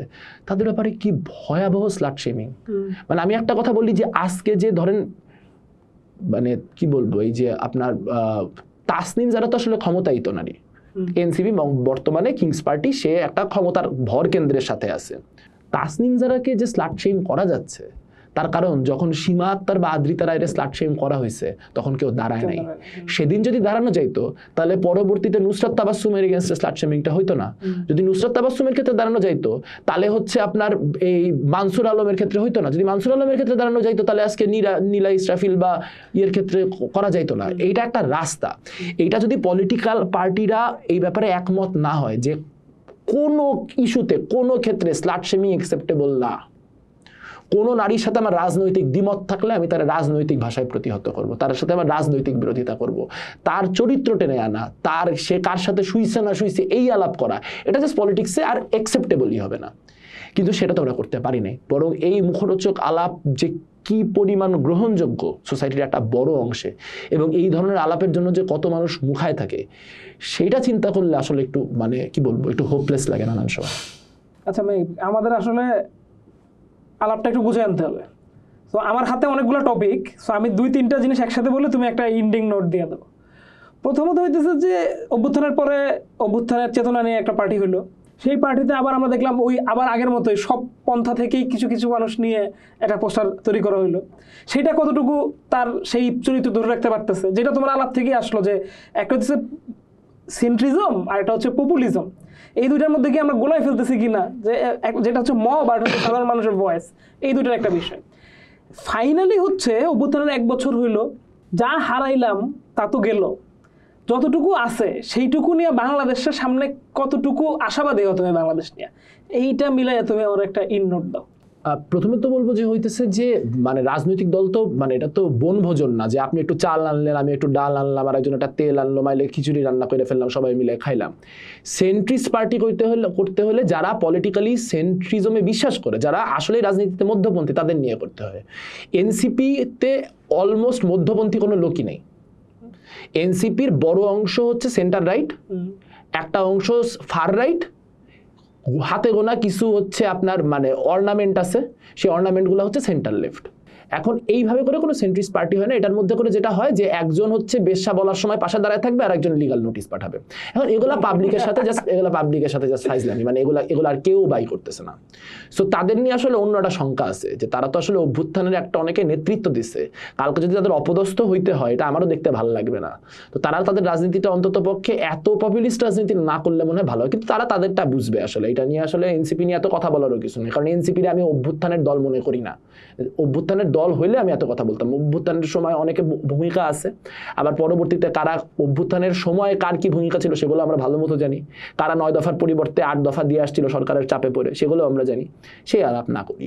তাদের ব্যাপারে কি ভয়াবহ স্লাট শেমিং। মানে আমি একটা কথা বলি যে আজকে যে ধরেন মানে কি বলবো, এই যে আপনার তাসনিম যারা তো আসলে ক্ষমতায়িত নারী, এনসিপি বর্তমানে কিংস পার্টি, সে একটা ক্ষমতার ভর কেন্দ্রের সাথে আছে। তাসনিম যারাকে যে স্লাট শেম করা যাচ্ছে, তার কারণ যখন সীমা আক্তার বা আদ্রিতা রায়ের স্লাট শেমিং করা হয়েছে তখন কেউ দাঁড়ায় নাই। সেদিন যদি দাঁড়ানো যাইতো তাহলে পরবর্তীতে নুসরাত তাবাসসুমের এগেইনস্টে স্লাট শেমিংটা হইতো না। যদি নুসরাত তাবাসসুমের ক্ষেত্রে দাঁড়ানো যাইতো তাহলে হচ্ছে আপনার এই মানসুর আলমের ক্ষেত্রে হইতো না। যদি মানসুর আলমের ক্ষেত্রে দাঁড়ানো যাইতো তাহলে আজকে নীলা ইসরাফিল বা ইয়ের ক্ষেত্রে করা যাইতো না। এইটা একটা রাস্তা। এইটা যদি পলিটিক্যাল পার্টিরা এই ব্যাপারে একমত না হয় যে কোনো ইস্যুতে কোনো ক্ষেত্রে স্লাট শেমিং অ্যাকসেপ্টেবল না, কোনো নারীর সাথে আমার রাজনৈতিক দ্বিমত থাকলে আমি তার রাজনৈতিক ভাষায় প্রতিহত করব, তার সাথে আমার রাজনৈতিক বিরোধিতা করব, তার চরিত্র টেনে আনা, তার সে কার সাথে শুইছে না শুইছে এই আলাপ করা, এটা জাস্ট পলিটিক্সে আর অ্যাকসেপ্টেবলই হবে না। কিন্তু সেটা তো আমরা করতে পারি নাই। বরং এই মুখরোচক আলাপ যে কি পরিমাণ গ্রহণযোগ্য সোসাইটির একটা বড় অংশে, এবং এই ধরনের আলাপের জন্য যে কত মানুষ মুখায় থাকে সেটা চিন্তা করলে আসলে একটু মানে কি বলবো, একটু হোপলেস লাগে নানান সময়। আচ্ছা ভাই, আমাদের আসলে আলাপটা একটু বুঝে আনতে হবে। তো আমার হাতে অনেকগুলো টপিক, সো আমি 2-3টা জিনিস একসাথে বলে তুমি একটা ইন্ডিং নোট দিয়ে দেবো। প্রথমত হইতেছে যে অভ্যুত্থানের পরে অভ্যুত্থানের চেতনা নিয়ে একটা পার্টি হলো। সেই পার্টিতে আবার আমরা দেখলাম ওই আবার আগের মতোই সব পন্থা থেকেই কিছু কিছু মানুষ নিয়ে একটা পোস্টার তৈরি করা হইলো। সেটা কতটুকু তার সেই চরিত্র ধরে রাখতে পারতেছে, যেটা তোমার আলাপ থেকেই আসলো যে একটা হচ্ছে সেন্ট্রিজম আর একটা হচ্ছে পপুলিজম। এই দুইটার মধ্যে কি আমরা গোলায় ফেলতেছি কিনা, যে যেটা হচ্ছে মব আর হচ্ছে সাধারণ মানুষের ভয়েস, এই দুইটার একটা বিষয়। ফাইনালি হচ্ছে অভ্যুত্থানের 1 বছর হইল, যা হারাইলাম তা তো গেল, যতটুকু আছে সেইটুকু নিয়ে বাংলাদেশের সামনে কতটুকু আশাবাদী হতো বাংলাদেশ নিয়ে, এইটা মিলাই তুমি আমার একটা ইন নোট দাও। প্রথমে তো বলবো যে হইতেছে যে মানে রাজনৈতিক দল তো মানে এটা তো বনভোজন না, যে আপনি একটু চাল আনলেন, আমি একটু ডাল আনলাম, আর একজন একটা তেল আনলো, মাইলে খিচুড়ি রান্না করে ফেললাম, সবাই মিলে খাইলাম। সেন্ট্রিস্ট পার্টি করতে হলে যারা পলিটিক্যালি সেন্ট্রিজমে বিশ্বাস করে, যারা আসলে রাজনীতিতে মধ্যপন্থী, তাদের নিয়ে করতে হয়। এনসিপিতে অলমোস্ট মধ্যপন্থী কোনো লোকই নেই। এনসিপির বড় অংশ হচ্ছে সেন্টার রাইট, একটা অংশ ফার রাইট, হাতে গোনা কিছু হচ্ছে আপনার মানে অর্নামেন্ট আছে, সেই অর্নামেন্টগুলো হচ্ছে সেন্টার লেফট। এখন এইভাবে করে কোনো সেন্ট্রিস্ট পার্টি হয় না। এটার মধ্যে করে যেটা হয় যে একজন হচ্ছে বেশ্যা বলার সময় পাশে দাঁড়ায় থাকবে আর একজন লিগাল নোটিশ পাঠাবে। এখন এগুলা পাবলিকের সাথে জাস্ট ফাইজলামি, মানে এগুলো আর কেউ বাই করতেছে না। সো তাদের নিয়ে আসলে অন্য একটা শঙ্কা আছে যে তারা তো আসলে অভ্যুত্থানের একটা অনেকে নেতৃত্ব দিচ্ছে, কালকে যদি তাদের অপদস্থ হইতে হয় এটা আমারও দেখতে ভালো লাগবে না। তো তারা তাদের রাজনীতিটা অন্তত পক্ষে এত পপুলিস্ট রাজনীতি না করলে মনে হয় ভালো হয়, কিন্তু তারা তাদেরটা বুঝবে। আসলে এটা নিয়ে আসলে এনসিপি নিয়ে এত কথা বলারও কিছু নেই, কারণ এনসিপির আমি অভ্যুত্থানের দল মনে করি না। অভ্যুত্থানের দল হইলে আমি এত কথা বলতাম। অভ্যুত্থানের সময় অনেকে ভূমিকা আছে, আবার পরবর্তীতে কারা অভ্যুত্থানের সময় কার কি ভূমিকা ছিল সেগুলো আমরা ভালো মতো জানি। কারা 9 দফার পরিবর্তে 8 দফা দিয়ে আসছিল সরকারের চাপে পড়ে, সেগুলো আমরা জানি। সেই আলাপ না করি।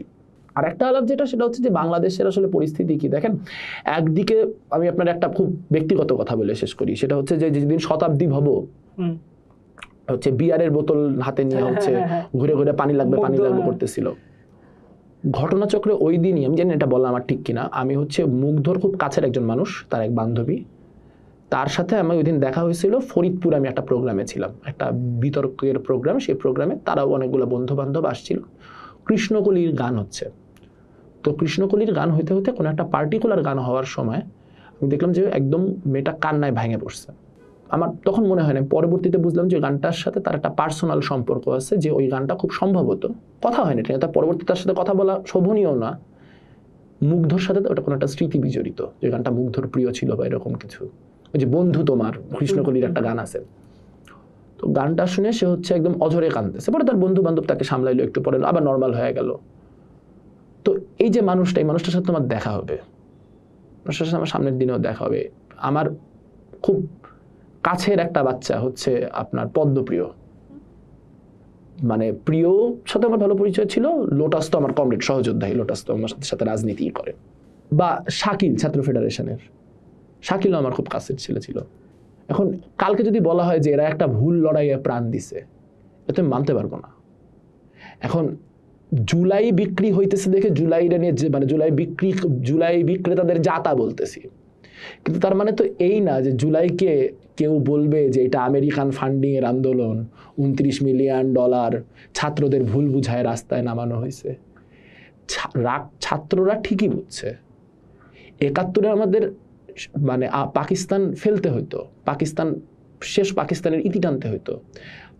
আর একটা আলাপ যেটা, সেটা হচ্ছে যে বাংলাদেশের আসলে পরিস্থিতি কি দেখেন। একদিকে আমি আপনার একটা খুব ব্যক্তিগত কথা বলে শেষ করি, সেটা হচ্ছে যে যেদিন শতাব্দী ভব হচ্ছে বিয়ারের বোতল হাতে নিয়ে হচ্ছে ঘুরে ঘুরে পানি লাগবে করতেছিল, ঘটনাচক্রে ওই দিনই, আমি জানি এটা বলা আমার ঠিক কিনা, আমি হচ্ছে মুগ্ধর খুব কাছের একজন মানুষ, তার এক বান্ধবী, তার সাথে আমার ওই দিন দেখা হয়েছিল ফরিদপুর। আমি একটা প্রোগ্রামে ছিলাম, একটা বিতর্কের প্রোগ্রাম। সেই প্রোগ্রামে তারাও অনেকগুলো বন্ধু বান্ধব আসছিল। কৃষ্ণকলির গান হচ্ছে, তো কৃষ্ণকলির গান হইতে হইতে কোনো একটা পার্টিকুলার গান হওয়ার সময় আমি দেখলাম যে একদম মেয়েটা কান্নায় ভেঙে পড়ছে। আমার তখন মনে হয় না, পরবর্তীতে বুঝলাম যে গানটার সাথে তার একটা পার্সোনাল সম্পর্ক আছে, যে ওই গানটা খুব সম্ভবত কথা হয়নি, তার পরবর্তীতে তার সাথে কথা বলা শোভনীয় না, মুগ্ধর সাথে ওটা কোনো একটা স্মৃতি বিজড়িত, যে গানটা মুগ্ধর প্রিয় ছিল বা এরকম কিছু। ওই যে বন্ধু তোমার, কৃষ্ণকলির একটা গান আছে, তো গানটা শুনে সে হচ্ছে একদম অঝরে কাঁদতেছে। পরে তার বন্ধু বান্ধব তাকে সামলাইলো, একটু পরে আবার নর্মাল হয়ে গেল। তো এই যে মানুষটা, এই মানুষটার সাথে তোমার দেখা হবে, মানুষটার সাথে আমার সামনের দিনেও দেখা হবে। আমার খুব কাছের একটা বাচ্চা হচ্ছে আপনার পদ্মপ্রিয়, মানে প্রিয় সাথে আমার ভালো পরিচয় ছিল। লোটাস তো আমার কমরেড সহযোদ্ধাই, লোটাস তো আমার সাথে রাজনীতি করে। বা শাকিল, ছাত্র ফেডারেশনের শাকিলও আমার খুব কাছের ছেলে ছিল। এখন কালকে যদি বলা হয় যে এরা একটা ভুল লড়াইয়ে প্রাণ দিছে, এটা আমি মানতে পারবো না। এখন জুলাই বিক্রি হইতেছে দেখে জুলাইটা নিয়ে মানে জুলাই বিক্রেতাদের জাতা বলতেছি, কিন্তু তার মানে তো এই না যে জুলাইকে কেউ বলবে যে এটা আমেরিকান ফান্ডিং এর আন্দোলন, 29 মিলিয়ন ডলার ছাত্রদের ভুল বুঝায় রাস্তায় নামানো হয়েছে। ছাত্ররা ঠিকই বুঝছে। 71-এ আমাদের মানে পাকিস্তান ফেলতে হইতো, পাকিস্তানের ইতি টানতে হইতো।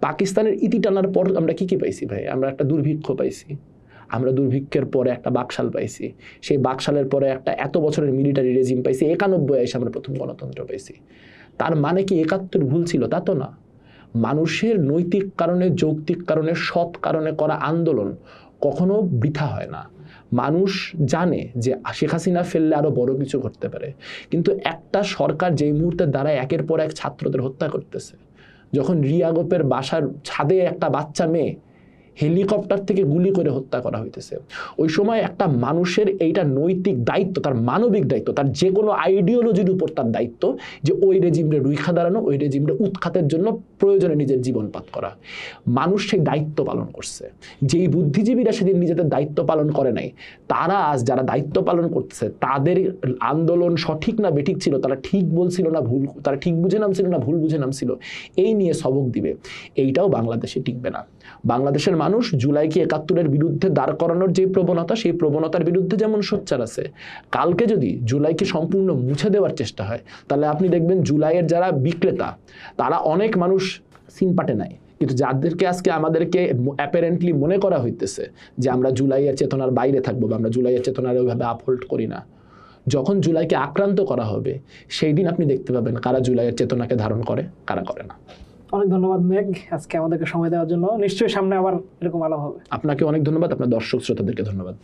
পাকিস্তানের ইতি টানার পর আমরা কি পাইছি ভাই? আমরা একটা দুর্ভিক্ষ পাইছি, আমরা দুর্ভিক্ষের পরে একটা বাকশাল পাইছি, সেই বাকশালের পরে একটা এত বছরের মিলিটারি রেজিম পাইছি, 91 এসে আমরা প্রথম গণতন্ত্র পাইছি। তার মানে কি 71 ভুল ছিল? তা তো না। মানুষের নৈতিক কারণে, যৌক্তিক কারণে, সৎ কারণে করা আন্দোলন কখনো বৃথা হয় না। মানুষ জানে যে শেখ হাসিনা ফেললে আরো বড় কিছু ঘটতে পারে, কিন্তু একটা সরকার যেই মুহূর্তে দ্বারায় একের পর এক ছাত্রদের হত্যা করতেছে, যখন রিয়া গোপের বাসার ছাদে একটা বাচ্চা মেয়ে হেলিকপ্টার থেকে গুলি করে হত্যা করা হইতেছে, ওই সময় একটা মানুষের এইটা নৈতিক দায়িত্ব, তার মানবিক দায়িত্ব, তার যে কোনো আইডিওলজির উপর তার দায়িত্ব যে ওই রেজিমরে রুইখা দাঁড়ানো, ওই রেজিমরে উৎখাতের জন্য প্রয়োজনে নিজের জীবনপাত করা। মানুষ সেই দায়িত্ব পালন করছে। যেই বুদ্ধিজীবীরা সেদিন নিজেদের দায়িত্ব পালন করে নাই, তারা আজ যারা দায়িত্ব পালন করতেছে, তাদের আন্দোলন সঠিক না বেঠিক ছিল, তারা ঠিক বলছিল না ভুল, তারা ঠিক বুঝে নামছিল না ভুল বুঝে নামছিল, এই নিয়ে সবক দিবে, এইটাও বাংলাদেশে টিকবে না। বাংলাদেশের মানুষ জুলাইকে 71-এর বিরুদ্ধে দাঁড় করানোর যে প্রবণতা, সেই প্রবণতার বিরুদ্ধে যেমন সোচ্চার আছে, কালকে যদি জুলাইকে সম্পূর্ণ মুছে দেওয়ার চেষ্টা হয়, তাহলে আপনি দেখবেন জুলাইয়ের যারা বিক্রেতা, তারা অনেক মানুষ সিনপাটে নাই, কিন্তু যাদেরকে আজকে আমাদেরকে অ্যাপারেন্টলি মনে করা হইতেছে যে আমরা জুলাইয়ের চেতনার বাইরে থাকবো বা আমরা জুলাইয়ের চেতনার ওইভাবে আপহোল্ড করি না, যখন জুলাইকে আক্রান্ত করা হবে, সেই দিন আপনি দেখতে পাবেন কারা জুলাইয়ের চেতনাকে ধারণ করে, কারা করে না। অনেক ধন্যবাদ মেঘ আজকে আমাদেরকে সময় দেওয়ার জন্য। নিশ্চয়ই সামনে আবার এরকম আলাপ হবে। আপনাকে অনেক ধন্যবাদ, আপনার দর্শক শ্রোতাদেরকে ধন্যবাদ।